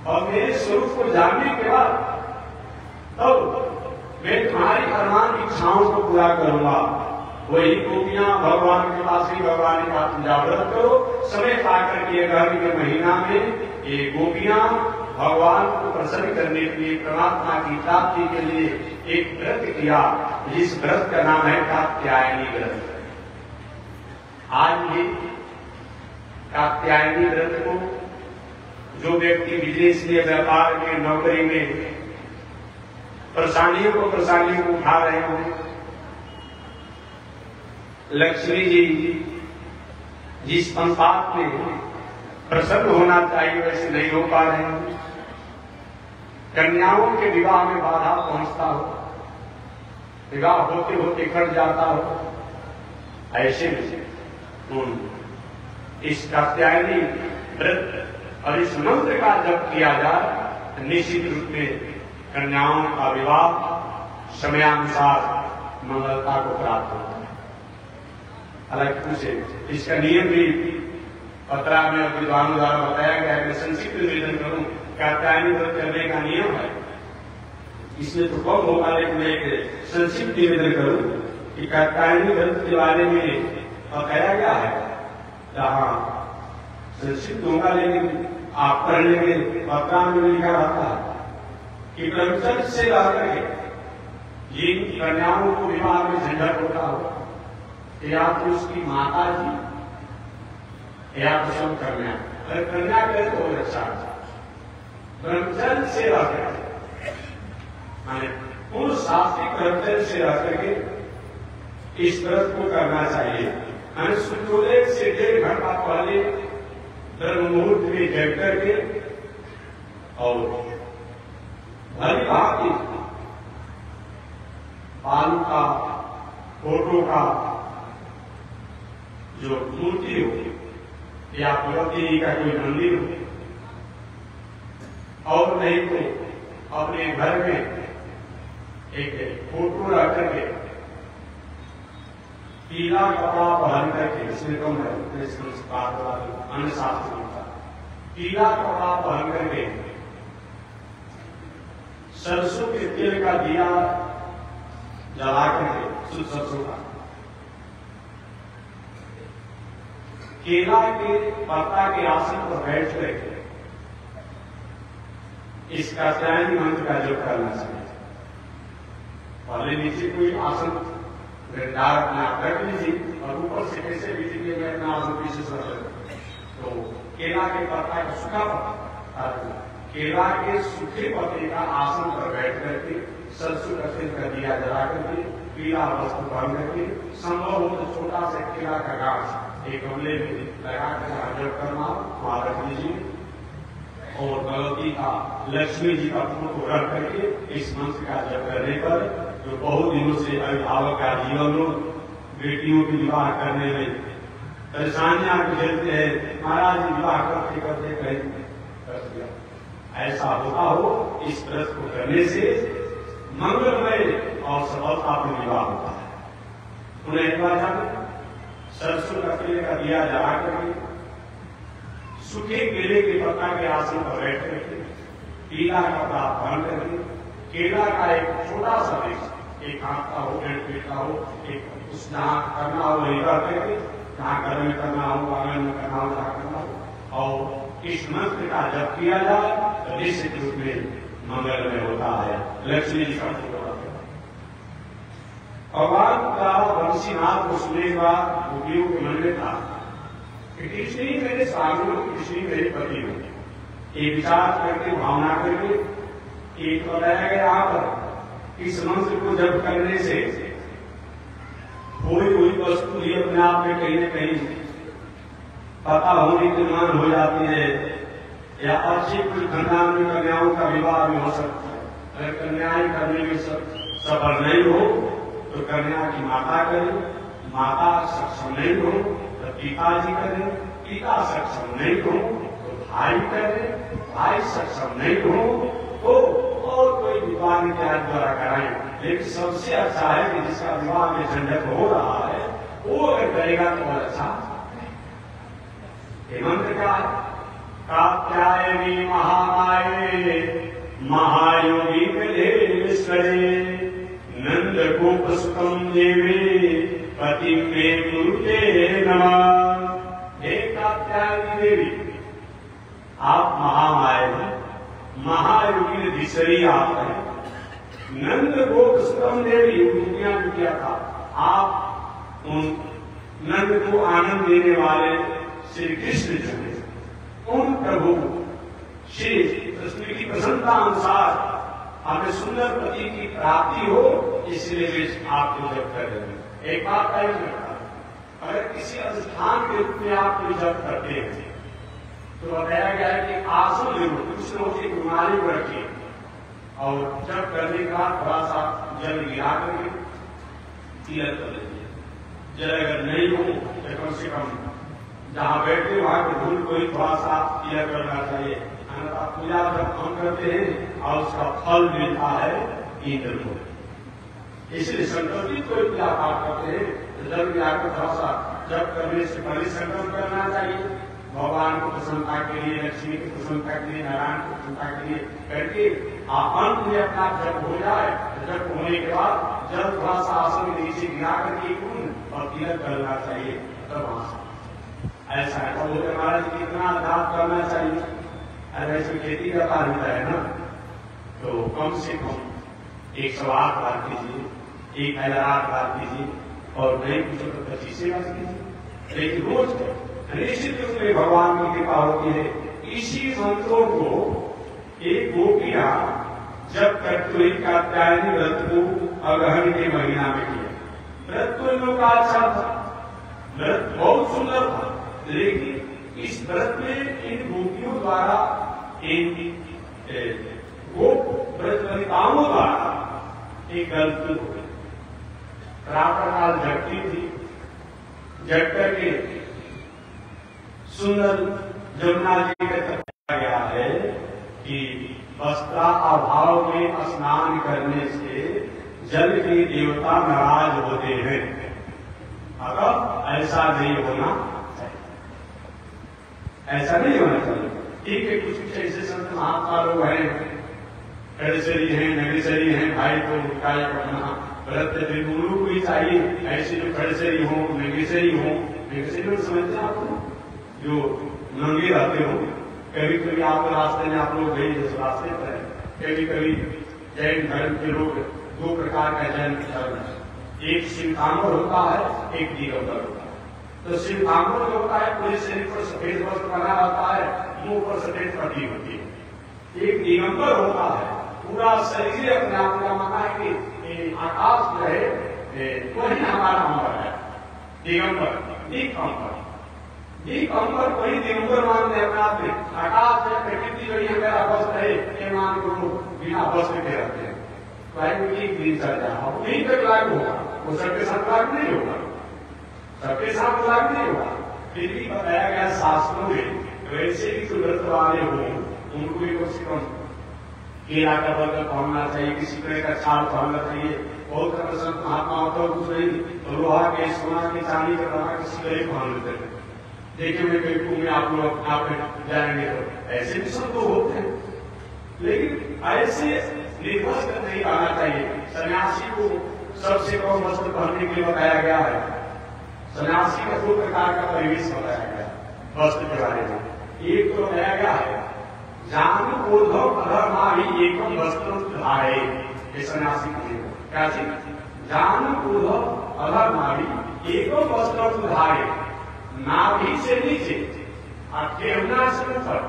और मेरे स्वरूप को जानने के बाद तब मैं तुम्हारी तमाम इच्छाओं को पूरा करूंगा। वही गोपियां भगवान के पास ही भगवान का पूजा व्रत करो। समय पाकर के गर्मी के महीना में ये गोपियां भगवान को प्रसन्न करने के लिए परमात्मा की प्राप्ति के लिए एक व्रत किया, जिस व्रत का नाम है कात्यायनी व्रत। आज ये कात्यायनी व्रत को जो व्यक्ति विदेश में, व्यापार में, नौकरी में परेशानियों को उठा रहे होंगे, लक्ष्मी जी जिस संपात में प्रसन्न होना चाहिए वैसे नहीं हो पा रहे हैं, कन्याओं के विवाह में बाधा पहुंचता हो, विवाह होते होते कट जाता हो, ऐसे में इस कात्यायनी व्रत और इस मंत्र का जप किया जाए, निश्चित रूप में कन्याओं का विवाह समयानुसार मंगलता को प्राप्त होता है। हालांकि उसे इसका नियम भी पत्रा में विद्वानों द्वारा बताया गया है। मैं संक्षिप्त निवेदन करूं, कात्यायनी व्रत करने का नियम है, इसमें तो कम होगा, लेकिन मैं एक संक्षिप्त निवेदन करूं कि कात्यायनी व्रत के बारे में बताया गया है। जहां संक्षिप्त होगा लेकिन आप पढ़ लेंगे, पत्रा में लिखा रहता है कि ब्रह्मचर्य से रहकर जिन कन्याओं को विवाह में झंझट होता हो, या तो उसकी माता जी या तो सब कन्या, अगर कन्या करे तो अच्छा। ब्रह्मचर्य से रहकर माने पूर्ण शास्त्रिक ब्रह्मचर्य से रहकर के इस व्रत को करना चाहिए। मैंने सूर्योदय से 1.5 घंटा पहले ब्रह्म मुहूर्त में जग करके और भली भांति बालू का, फोटो का जो मूर्ति हो या भगवती जी का कोई मंदिर हो, और नहीं तो अपने घर में एक फोटो रख करके पीला कपड़ा पहन करके, इसमें कम है अन्य शास्त्र का, पीला कपड़ा पहन करके सरसों के तेल का दिया जला करके, शुद्ध सरसों का, केला के पत्ता के आसन पर बैठ करके इस कात्यायनी मंत्र का जप करना चाहिए। पहले नीचे कोई आसन रख लीजिए और ऊपर से कैसे भी लीजिए, मैं अपना आसन पीछे रख, तो केला के पत्ता का सूखा पत्ता, केला के सूखे पत्ते का आसन पर बैठ करके सरसों का तेल का दिया जला करके पीला वस्त्र पहन करके, संभव हो तो छोटा सा केला का गाछ एक गमले में लगा कर जप करना, वहां रख लीजिए और भगवती का, लक्ष्मी जी का फोटो रख करके इस मंत्र का जप करने पर जो बहुत दिनों से अभिभावक का जीवन में बेटियों की विवाह करने में परेशानियां झेलते हैं, महाराज विवाह करते करते कहीं कर दिया, ऐसा होता हो, इस व्रत को करने से मंगलमय और सफलतापूर्ण विवाह होता है। उन्हें एक बार जाने सरसों का केले का दिया जला करके सूखे केले के पत्ता के आसन पर बैठ करके पीला कपड़ा पहन करके केला का एक छोटा सा पीस, एक हाथ का हो, 1.5 फीट का हो, एक उस जहां करना हो वही कर करके, जहां घर में करना हो, आंगन में करना हो, जहां करना हो, और इस मंत्र का जप किया जाए तो निश्चित रूप में मंगल में होता है। लक्ष्मी जी का फोटो भगवान का वंशीनाथ को सुनने के बाद गोपियों के मन में था कि कृष्ण ही मेरे स्वामी हो, कृष्ण ही मेरे पति हो। ये विचार करके, भावना करके एक बताया गया यहाँ पर, इस मंत्र को जप करने से कोई वस्तु भी अपने आप में कहीं न कहीं पता होने के मान हो जाती है, या अच्छी कुछ खानदान में कन्याओं का विवाह भी हो सकता है। अगर कन्याएं करने में सफल नहीं हो तो कन्या की माता करे, माता सक्षम नहीं हो तो पिताजी करे, पिता सक्षम नहीं हो तो भाई करे, भाई सक्षम नहीं हो तो और कोई विवाह इत्यादि द्वारा कराएं। लेकिन सबसे अच्छा है कि जिसका विवाह में झंझट हो रहा है वो अगर करेगा तो अच्छा। मंत्र का कात्यायनी महामाये महायोगी कलेश्वरे नंद गोप सुतम देवे पति में कुरुते नमः। हे कात्यायनी देवी, आप महामाया हैं, महायोगी दिशरी आप हैं। नंद गोप सुतम देवी दुनिया में क्या था, आप उन नंद को आनंद देने वाले श्री कृष्ण जो है, उन प्रभु श्री कृष्ण की प्रसन्नता अनुसार हमें सुंदर पति की प्राप्ति हो, इसलिए वे आपको जप कर रहे हैं। एक बात तय करता, अगर किसी अनुष्ठान के रूप में आप कोई जप करते हैं तो बताया गया है कि आसन जरूर कुछ लोग की बीमारी को रखिए और जप करने के बाद थोड़ा सा जल गिरा करके तिलक कर लीजिए। जल अगर नहीं हो तो कम से कम जहाँ बैठे वहां के धूल को ही थोड़ा सा तिलक करना चाहिए। पूजा जब हम करते हैं और उसका फल मिलता है इंद्र को, इसलिए संकल्प जी कोई पूजा पाठ करते हैं तो जल गिराकर थोड़ा सा जप करने से पहले संकल्प करना चाहिए, भगवान को प्रसन्नता के लिए, लक्ष्मी की प्रसन्नता के लिए, नारायण की प्रसन्नता के लिए करके अंत में अपना जप हो जाए। जप होने के बाद जल थोड़ा सा आसन के नीचे गिरा करके और तिलक करना चाहिए। तब वहां ऐसा है तो बोलते महाराज कितना दान करना चाहिए। अगर ऐसे खेती का कार्य होता है ना तो कम से कम 108 बार कीजिए, 1000 बार कीजिए और नहीं कुछ तो 25 बार कीजिए, लेकिन रोज निश्चित रूप में भगवान की कृपा होती है। इसी मंत्रों को एक गोपियां जब करते हुए कात्यायनी व्रत को अगहन के महीना में किया। व्रत तो इन लोगों का अच्छा था, व्रत बहुत सुंदर था, लेकिन इस व्रत में इन गोपियों द्वारा इन गोप व्रतवनिताओं द्वारा एक गलती हो गई। प्रातः काल जगती थी, जग करके सुंदर जमुना जी का कहा गया है कि वस्त्रा अभाव में स्नान करने से जल के देवता नाराज होते हैं। अगर ऐसा नहीं होना चाहिए, ऐसा नहीं होना चाहिए। ठीक है, कुछ ऐसे संत महात्मा लोग हैं, खड़ेसरी हैं, नगरीसरी हैं, भाई तो उनका अपना व्रत बिल्कुल को ही चाहिए। ऐसे जो खड़ेसरी हो, नगरीसरी हो, नगरीसरी लोग समझते हैं आपको जो नंगे रहते हो। कभी कभी आप रास्ते में आप लोग गए जिस रास्ते पर, कभी कभी जैन धर्म के लोग दो प्रकार का जैन धर्म है, एक श्वेतांबर होता है, एक दिगंबर होता है। तो श्वेतांबर जो होता है पूरे शरीर पर सफेद वस्त्र बना रहता है, मुंह पर सफेद पट्टी होती है। एक दिगंबर होता है, पूरा शरीर अपने आप का माना है कि आकाश जो है वही हमारा अंबर है। दिगंबर दिगंबर दिगंबर वही दिगंबर मानते हैं अपने आप में। आकाश है, प्रकृति जो ये मेरा वस्त्र है, ये मान को बिना वस्त्र के रहते हैं। एक दिन चल जाए नहीं तक लागू होगा, वो सबके साथ लागू नहीं होगा, सबके साथ लागू नहीं होगा। फिर भी बताया गया शास्त्रों में वैसे भी जो व्रत वाले हो उनको भी कम से कम केला का वर्ग पहनना चाहिए, किसी तरह का छाल पहनना चाहिए। बहुत संत महात्मा होता है कुछ नहीं लोहा के, सोना के, चांदी का बना किसी तरह पहन लेते हैं। देखिए मैं कहीं में आप लोग आप जाएंगे तो ऐसे भी सब लोग होते हैं, लेकिन ऐसे निर्वस्त्र नहीं रहना चाहिए। सन्यासी को सबसे कम वस्त्र पहनने के लिए बताया गया है। सन्यासी का दो प्रकार का परिवेश बताया गया है वस्त्र के बारे में। एक तो बताया गया है जानु उद्धव अधर्माही एकम वस्त्र धारे, ये सन्यासी के लिए क्या चीज, जानु उद्धव अधर्माही एकम वस्त्र धारे, नाभि से नीचे और केवना से ऊपर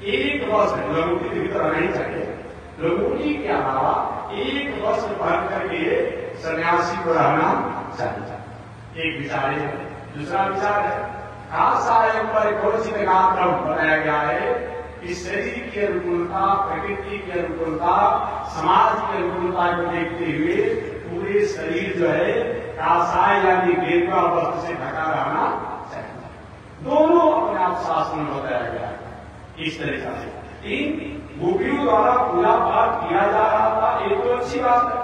एक वस्त्र लंगोटी के भीतर नहीं चाहिए। लंगोटी के अलावा एक वस्त्र पहन करके सन्यासी को रहना चाहिए। एक विचार है। दूसरा विचार है कासायम पर घोषित गात्रम बताया गया है कि शरीर की अनुकूलता, प्रकृति की अनुकूलता, समाज की अनुकूलता को देखते हुए पूरे शरीर जो है कासाय यानी गेरुआ वस्त्र से ढका रहना चाहिए। दोनों अपने आप शास्त्र में बताया गया है। इस तरीके से इन गोपियों द्वारा पूजा पाठ किया जा रहा था, एक तो अच्छी बात है,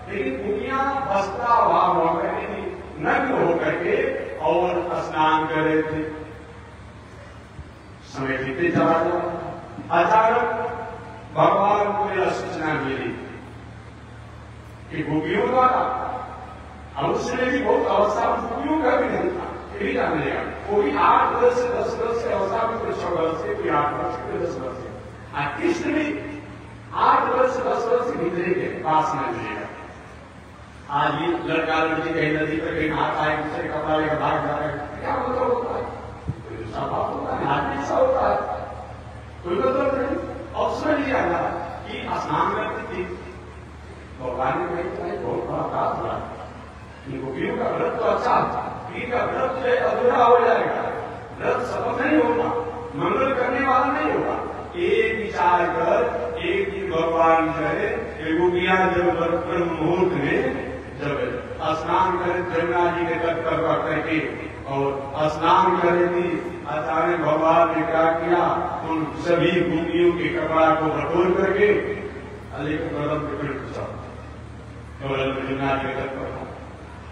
लेकिन गोपियां वस्त्राभाव होकर के नग्न होकर के और स्नान कर रहे थे। समय बीते चला गया। अचानक भगवान को यह सूचना मिली कि गोपियों द्वारा, अब उसने भी बहुत अवस्था गोपियों का भी नहीं था, यही जानने लगा। कोई 8 वर्ष से 10 वर्ष के अवस्था में, कोई 6 वर्ष से, कोई 8 वर्ष से, कोई 10 वर्ष से। कृष्ण भी 8 वर्ष 10 वर्ष के भीतर के पास में मिलेगा। आज ये लड़का लड़की कहीं नदी पर कहीं नहाता है, दूसरे कपड़ा लेकर भाग जाता है, क्या मतलब होता है? कोई दूसरा बात होता है, आदमी ऐसा होता है, कोई मतलब नहीं। अब समझ लिया था कि स्नान करती थी, भगवान ने कही बहुत बड़ा बात हुआ। गोपियों का व्रत तो अच्छा था, का व्रत जो है अधूरा हो जाएगा, व्रत सफल नहीं होगा, मंगल करने वाला नहीं होगा। एक विचार कर एक दिन भगवान करे, गोपियां जब ब्रह्म मुहूर्त में जब स्नान करे जमुना जी के तट पर करके और स्नान करे थी, अचानक भगवान ने क्या किया, उन सभी गोपियों के कपड़ा को बटोर करके कदम के पेड़ पूछा जमुना जी के तट पर।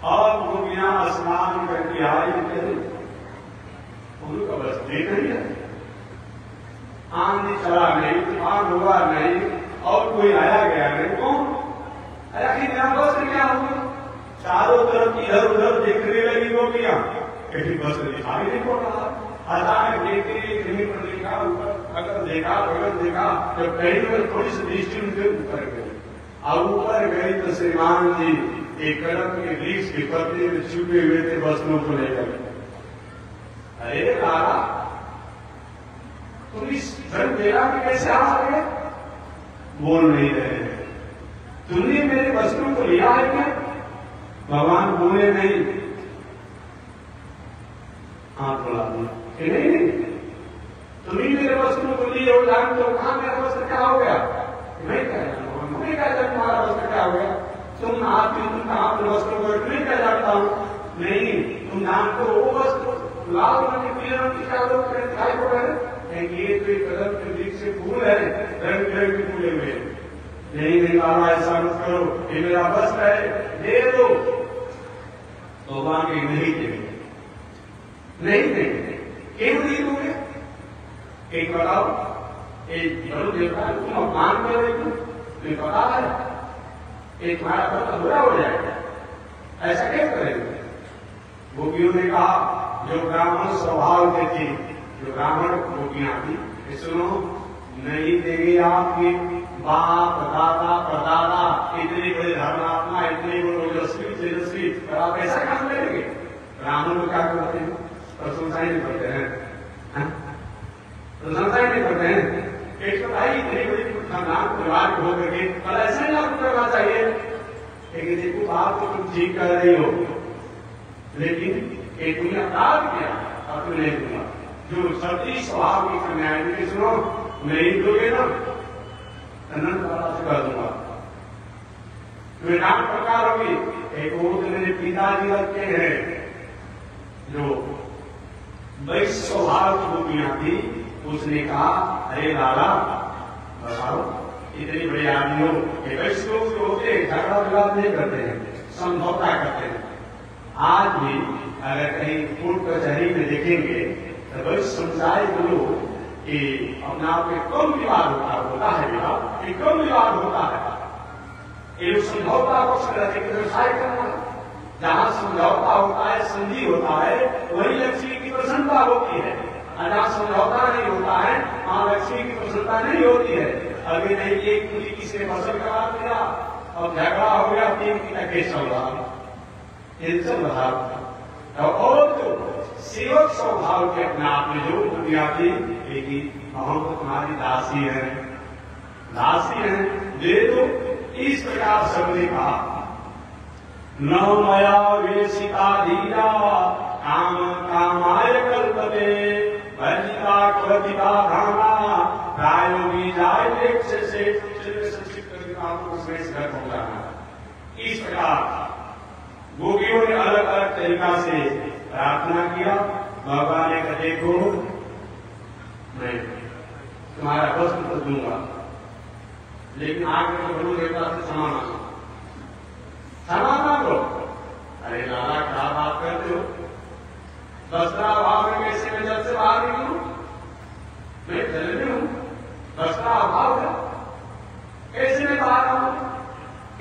और गोपियां स्नान करके आई, उनका बस देख नहीं है, आंधी चला नहीं, तूफान हुआ नहीं, और कोई आया गया नहीं। कौन आखिर यहाँ बस क्या होगा? चारों तरफ इधर उधर देखने लगी गोपियां, कहीं बस दिखाई नहीं पड़ रहा। अचानक देखते कहीं पर देखा, ऊपर अगर देखा बगल देखा, जब कहीं पर थोड़ी सी दृष्टि उनके ऊपर गई, अब ऊपर गई तो श्रीमान जी एक कदम के वृक्ष के पत्ते में छुपे हुए थे, वस्त्रों को लेकर। अरे लाला, तुम इस धन बेला में कैसे आ गए? बोल नहीं रहे, तुमने मेरे वस्त्रों को लिया है क्या? भगवान बोले नहीं। हाँ बोला नहीं, तुम्हें मेरे वस्त्रों को लिए हो, जान तो कहा मेरा वस्त्र क्या हो गया? नहीं कह रहा, मैं क्या जानता तुम्हारा वस्त्र क्या हो गया? तुम आती, तुम कहा वस्त्रों को मैं क्या जानता हूँ? नहीं, तुम जानते हो वो वस्त्र लाल रंग के पीले रंग की क्या लोग दिखाई पड़ रहे हैं? ये तो एक कदम के वृक्ष से फूल है, रंग बिरंग के फूले हुए। नहीं बाबा ऐसा मत करो, ये मेरा वस्त्र है, दे दो। तो मांगे नहीं देंगे, नहीं देंगे। क्यों नहीं दोगे? एक बताओ, एक जरूर देता है, तुम अपमान कर रहे हो, तुम्हें पता है एक तुम्हारा व्रत अधूरा हो जाएगा, ऐसा कैसे करेंगे? गोपियों ने कहा, जो ब्राह्मण स्वभाव के थे, जो ब्राह्मण गोपियां थी, सुनो, नहीं देंगे आपके बाप दादा परदादा इतने बड़े धर्मात्मा, इतने बड़े ओजस्वी तेजस्वी, और आप ऐसा काम करेंगे? ब्राह्मण को क्या करते हैं? प्रशंसाएं नहीं करते हैं, प्रशंसाएं नहीं करते हैं। एक तो भाई इतनी बड़ी खानदान परिवार को होकर के पर ऐसा नहीं आपको करना चाहिए। लेकिन देखो बात तो तुम ठीक कर रही हो, लेकिन एक तुमने अपराध किया, अब तुम नहीं दूंगा। जो क्षत्रिय स्वभाव की कन्याएं की सुनो, नहीं दोगे ना, अनंत वाला से कर दूंगा, तुम्हें नाम प्रकार होगी। एक वो मेरे पिताजी रखे हैं, जो वैश्य स्वभाव की गोपियां थी, उसने कहा, अरे लाला बताओ, इतने बड़े आदमी हो, वैश्य लोग जो होते हैं झगड़ा विवाद नहीं करते हैं, समझौता करते हैं। आज भी अगर कहीं कोर्ट कचहरी में देखेंगे तो वैश्य समुदाय के लोग कि अपने आप में कम विवाद होता है, विवाद ये कम विवाद होता है, ये समझौता पक्ष रहते व्यवसाय करना। जहां समझौता होता है, संधि होता है, वही लक्ष्मी की प्रसन्नता होती है। जहां समझौता नहीं होता है, वहां लक्ष्मी की प्रसन्नता नहीं होती है। अभी नहीं एक पूरी किसी ने फसल करा दिया और झगड़ा हो गया, 3 की केस चल रहा, ये चल रहा। और तो सेवक स्वभाव के अपने आप में जो दुनिया थी, हम तो तुम्हारी दासी है, दासी है, दे दो। इस प्रकार सबने कहा, न मया वेशिता धीरा काम कामाय कल्पते वर्जिता क्वदिता धामा प्रायो बीजाय लेख से घर पहुंचाना। इस प्रकार गोपियों ने अलग अलग तरीका से प्रार्थना किया। भगवान ने कहा, देखो मैं तुम्हारा वस्त्र तो दूंगा, लेकिन आगे तो गुरु देवता से क्षमा मांगो। अरे लाला क्या बात करते हो, वस्त्राभाव में कैसे मैं जल से बाहर निकलूं?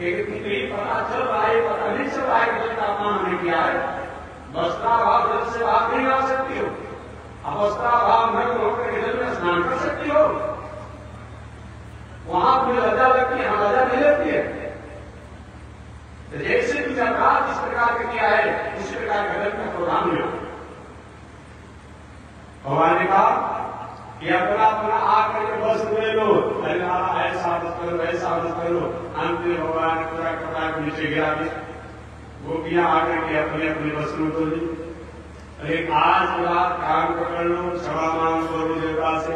पता चल रहा है, पता नहीं चल रहा है कि तापमान हमने किया है। वस्त्राभाव जल से बाहर नहीं आ सकती हो, अवस्त्राभाव न होकर जल में स्नान कर सकती हो। वहां तुम्हें लज्जा लगती है, यहाँ लज्जा नहीं लगती है। जैसे भी अपराध जिस प्रकार का किया है उसी प्रकार का गलत का प्रोग्राम हो। भगवान ने कहा कि अपना अपना आकर के वस्त्र ले लो, ऐसा मत करो, ऐसा मत करो। अंत में भगवान ने पूरा कपड़ा को नीचे गिरा दिया। गोपियां आकर के अपने अपने वस्त्रों को ली। अरे आज रात काम पकड़ लो, क्षमा मांग करो देवता से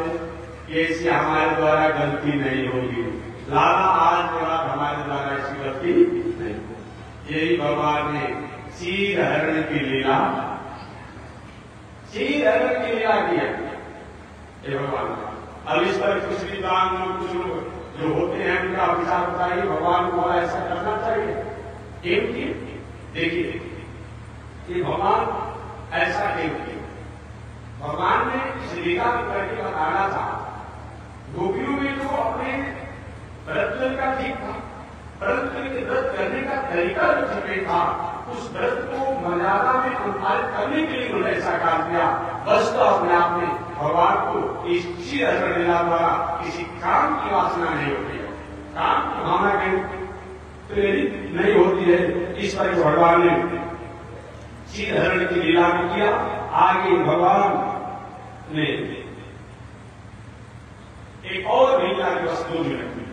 कि ऐसी हमारे द्वारा गलती नहीं होगी। लाला आज रात हमारे द्वारा ऐसी गलती नहीं होगी। यही भगवान ने चीर हरण की लीला, चीर हरण की लीला की है भगवान। अब इस पर कुछ भी काम कुछ जो होते हैं उनका विचार बताइए, भगवान को ऐसा करना चाहिए क्योंकि देखिए ये भगवान ऐसा क्यों किया। भगवान ने इस लीला को करके बताना था। गोपियों में जो अपने व्रत का ठीक था, परंतु इनके व्रत करने का तरीका जो ठीक था, उस व्रत को मर्यादा में अनुपालित करने के लिए उन्होंने ऐसा काम किया। बस तो अपने आप में भगवान को इस चीर हरण लीला द्वारा किसी काम की वासना नहीं होती है, काम की भावना कहीं प्रेरित नहीं होती है। इस पर भगवान ने चीर हरण की लीला में किया। आगे भगवान ने एक और लीला की वस्तु में रखी,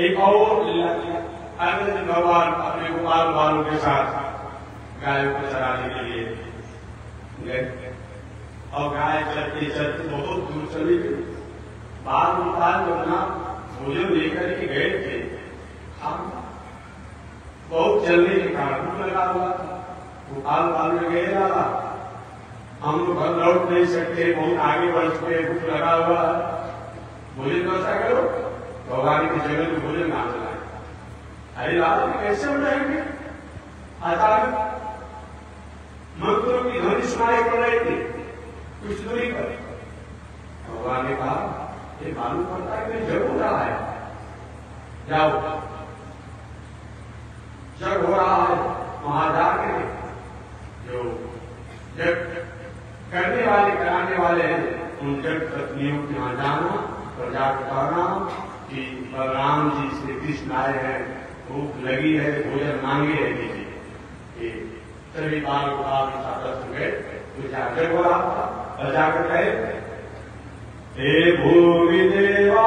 एक और लीला किया। अगले दिन भगवान अपने गोपाल बालों के साथ गायों को चराने के लिए गए और गाय चलते चलते बहुत दूर चली गई। बाल गोपाल अपना भोजन लेकर के गए थे, बहुत चलने के कारण भूख लगा हुआ था। गोपाल बाल में गए डाला, हम लोग घर लौट नहीं सकते, बहुत आगे बढ़ चुके, भूख लगा हुआ, भोजन व्यवस्था करो। भगवान की जगह में भोजन ना चलाए। अरे लाल कैसे हो जाएंगे? अचानक मंत्रों की ध्वनि सुनाई पड़ रही थी कुछ दूरी पर। भगवान ने कहा ये मालूम पड़ता है कि जग हो रहा है, जाओ जग हो रहा है वहां जाकर जो जग करने वाले कराने वाले हैं उन जग पत्नियों के यहाँ जाना और जाकर कहना कि बलराम जी श्री कृष्ण आए हैं, भूख लगी है, भोजन मांगे है दीजिए। सभी बाल गोपाल गए तो जाकर हो रहा था और जाकर कहे हे भूमि देवा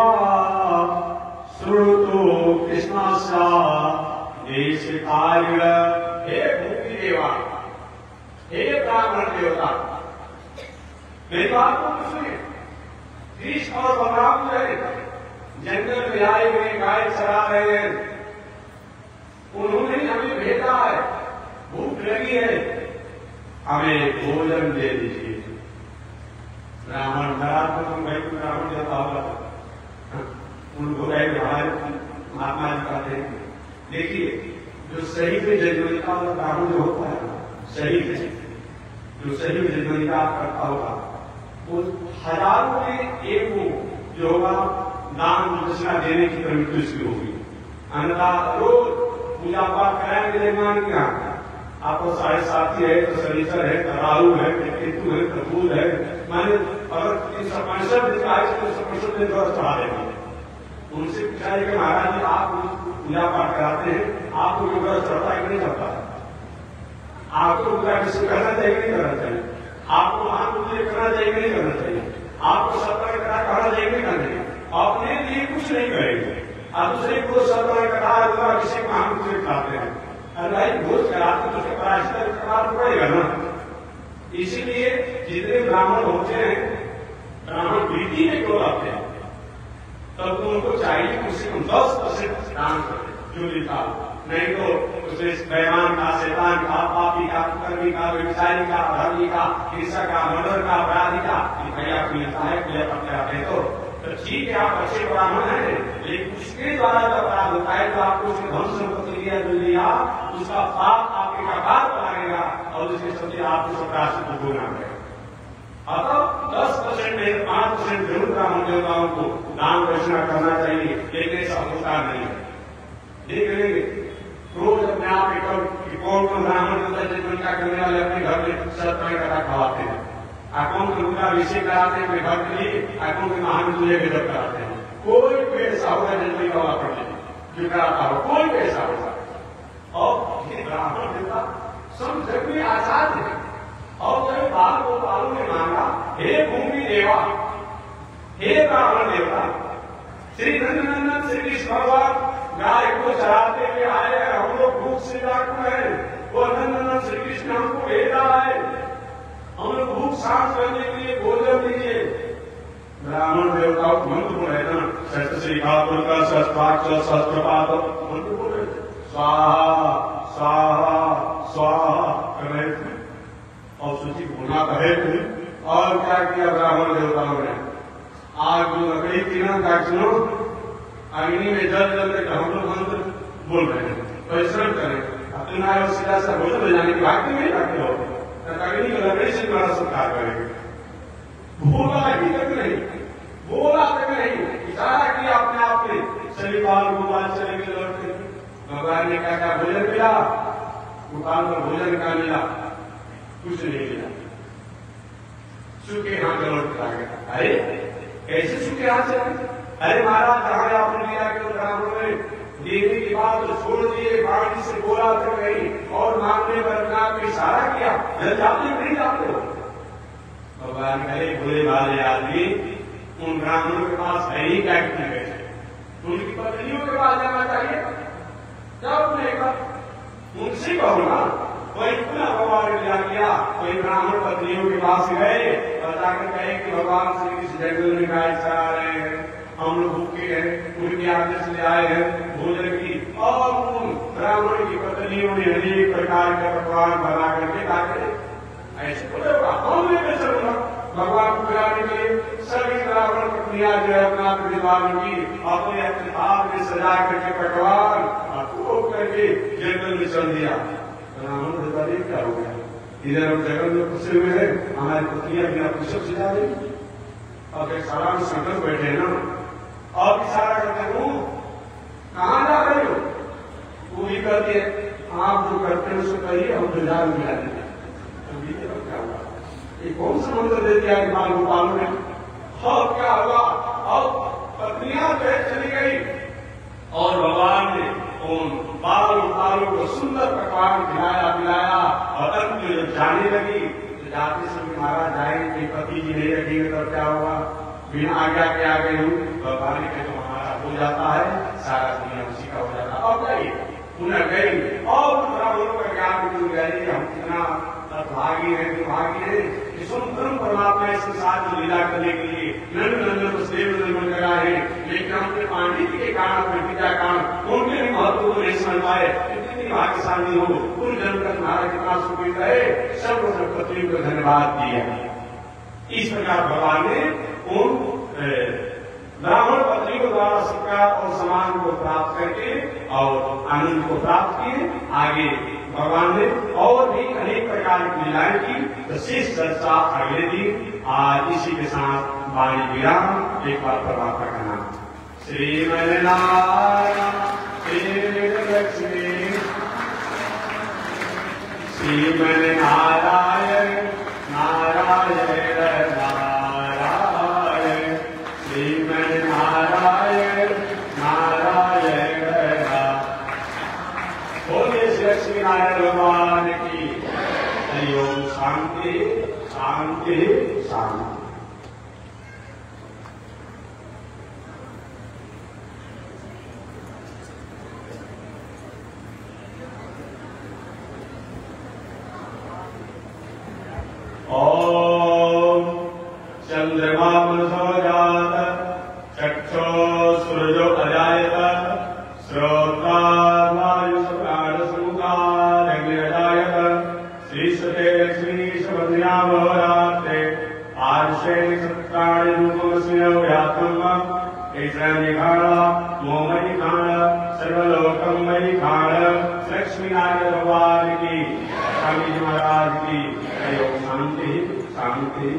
श्रुतो कृष्णासा देश कार्य। हे भूमि देवा, हे ब्राह्मण देवता, मेरी बात को सुनिए। कृष्ण और बलराम जो है जंगल में आए हुए गाय चरा रहे हैं, उन्होंने हमें भेजा है, भूख लगी है, हमें भोजन दे दीजिए। ब्राह्मण ब्राह्मण देता होगा, उनको हमारे महात्मा जी कहते हैं। देखिए जो सही में जजमनिका वाला ब्राह्मण जो होता है, सही में जो सही में जजमनिका करता होगा, वो हजारों में एक को जो होगा दान दक्षिणा देने की प्रवृत्ति उसकी होगी। अन्यथा रोज पूजा पाठ कराएंगे जजमान के यहाँ, आपको साढ़े साथी है तो शनिचर है, राहु है, केतु है, कपूर है, माने अगर 365 दिन का है तो 365 दिन का चढ़ा देंगे। उनसे पूछा कि महाराज जी आप पूजा पाठ कराते हैं, आपको योगा चढ़ता है कि नहीं चढ़ता है? आपको पूजा किसी करना चाहिए कि नहीं करना चाहिए? आपको महान पूजा करना चाहिए कि नहीं करना चाहिए? आपको सत्तर कथा कहना चाहिए कि नहीं करना चाहिए? अपने लिए कुछ नहीं करेंगे, आप दूसरे को सत्तर कथा किसी महान पूजा कराते हैं, अरे भोज कराते तो उसका प्रायश्चित करना पड़ेगा ना। इसीलिए जितने ब्राह्मण होते हैं, ब्राह्मण प्रीति में क्यों आते हैं, तब तो उनको चाहिए कि उसे 10% दान करें जो लिखा, नहीं तो उसे बेईमान का, शैतान का, पापी का, कुकर्मी का, व्यभिचारी का, अधर्मी का, हिंसा का, मर्डर का, अपराधी का भैया मिलता है, पूजा पत्या दे तो ठीक है आप अच्छे ब्राह्मण हैं, लेकिन उसके द्वारा जो अपराध होता है तो आपको उसके धन संपत्ति लिया जो लिया उसका पाप आपके कपार पर लगेगा और उसके सबसे आपको सब राशि को भोगना पड़ेगा। अतः 10% नहीं 5% जरूर ब्राह्मण देवताओं को दान दक्षिणा करना चाहिए, लेकिन ऐसा होता नहीं है। देख लेंगे कौन कौन ब्राह्मण होता है जिनको क्या करने वाले अपने घर में सत्य कथा खवाते हैं, कौन कौन का अभिषेक कराते हैं अपने घर के लिए, कौन कौन महान पूजा के जब कराते हैं। कोई भी ऐसा होगा जिनको गवा पड़ जो कराता हो, कोई भी ऐसा होगा। और ये ब्राह्मण देवता सब जग में आजाद है। और कई बाल गोपालों ने मांगा, हे भूमि देवा, हे ब्राह्मण देवता, श्री नंदनंदन श्री कृष्ण भगवान गाय को चराते हुए आए हैं, हम लोग भूख से व्याकुल हैं, वो नंदनंदन श्री कृष्ण हमको भेज रहा है, हम लोग भूख शांत करने के लिए भोजन दीजिए। ब्राह्मण देवता मंत्र बोल रहे ना, शस्त्र श्री ठाकुर का शस्त्राक्ष शस्त्रपात मंत्र बोल रहे थे, स्वाहा स्वाहा स्वाहा कर रहे थे और सूची भूना कहे थे। और क्या किया ब्राह्मण देवताओं ने, आग जो लकड़ी थी ना काटनो, अग्नि में जल जल के हम लोग मंत्र बोल रहे हैं, परिश्रम करें अपना सीधा सा भोजन ले जाने की भागते नहीं भागते हो, अग्नि की लकड़ी से हमारा सत्कार करेंगे। बोला ही तक नहीं, बोला तक नहीं, इशारा किया अपने आप में, चली बाल गोपाल चले गए लौट के। भगवान ने क्या क्या भोजन मिला, गोपाल को भोजन का मिला, कुछ नहीं मिला, सूखे हाथ लौट कर आ गया। अरे कैसे सूखे हाथ से? अरे महाराज जहां आपने लिया कि ब्राह्मण में देने की बात तो छोड़ दिए, बाणी से बोला तक नहीं और मांगने पर नाम में इशारा किया, जल जाते नहीं जाते हो। भगवान कहे भोले भाले आदमी उन ब्राह्मणों के पास है ही क्या कितने गए, उनकी पत्नियों के पास जाना चाहिए, जब नहीं उनसे कहो ना। कोई पुनः भगवान ने क्या किया, कोई ब्राह्मण पत्नियों के पास गए और जाकर कहे कि भगवान श्री कृष्ण जंगल में गाय चरा रहे हैं, हम लोग भूखे हैं, उनके आदेश से आए हैं भोजन की। और उन ब्राह्मण की पत्नियों ने अनेक प्रकार के पकवान बना करके खाते। ऐसे बोले हमने कैसे बोला भगवान को खिलाने के लिए? सभी ब्राह्मण पत्नियां जो है अपना प्रतिपाल की अपने अपने हाथ में सजा करके पकवान खूब करके जंगल में चल दिया। ब्राह्मण बता दिए क्या हो गया, इधर हम जंगल में फंसे हुए हैं, हमारी पत्नियां बिना पुष्प सजा रही। अब एक सारा में संकट बैठे ना, और इशारा करते हूँ कहाँ जा रहे हो, पूरी कर दिए, आप जो करते हैं उसको कहिए हम बाजार में मिला देंगे। क्या हुआ, ये कौन सा मंत्र दे दिया बाल गोपालों ने? और क्या हुआ, और पत्नियां जो है चली गई और भगवान ने उन बाल गोपालों को सुंदर पकवान खिलाया पिलाया। और अंत में जब जाने लगी तो जाते समय महाराज जाएंगे, पति जी नहीं रखेंगे तब क्या होगा, बिना आज्ञा के आ गई हूँ, भगवान के तो हमारा हो जाता है, सारा दुनिया उसी का हो जाता है। और गई पुनः गई और ब्राह्मणों का ज्ञान मिल गए, हम कितना भागी है, दुर्भागी है, स्वयं परमात्मा इसके साथ लीला करने के लिए नंद नंदन को देव निर्मल करा है, लेकिन अपने पांडित्य के कारण, अपने पिता कारण उनके भी महत्व को नहीं समझ पाए। इतनी भाग्यशाली हो, पूर्व जन्म का तुम्हारा कितना सुखी रहे, सर्व पत्नी को धन्यवाद दिया। इस प्रकार भगवान ने उन ब्राह्मण पत्नियों द्वारा सत्कार और सम्मान को प्राप्त करके और आनंद को प्राप्त किए। आगे भगवान ने और भी अनेक प्रकार की लीलाएं की, तो शेष चर्चा अगले दिन। आज इसी के साथ वाणी विराम। एक बार परमात्मा का नाम श्रीमन्नारायण श्रीलक्ष्मी श्रीमन्नारायण नारायण नारायण श्रीमन्नारायण नारायण। बोलिए लक्ष्मी नारायण भगवान की हरि ओम। शांति शांति शांति। ओम चंद्रमा मनसो जात चक्षो सूरजो अजायत श्रोता वायु प्राण समुदाय अग्निजायत श्रीसते लक्ष्मी शबन्यामोरात्रे आर्षे सत्काणि रूपमस्मिन् व्यात्मम् ईशान्यखाण मोमयिखाण सर्वलोकमयिखाण। लक्ष्मी नारायण भगवान की, स्वामी जी महाराज की। शांति शांति।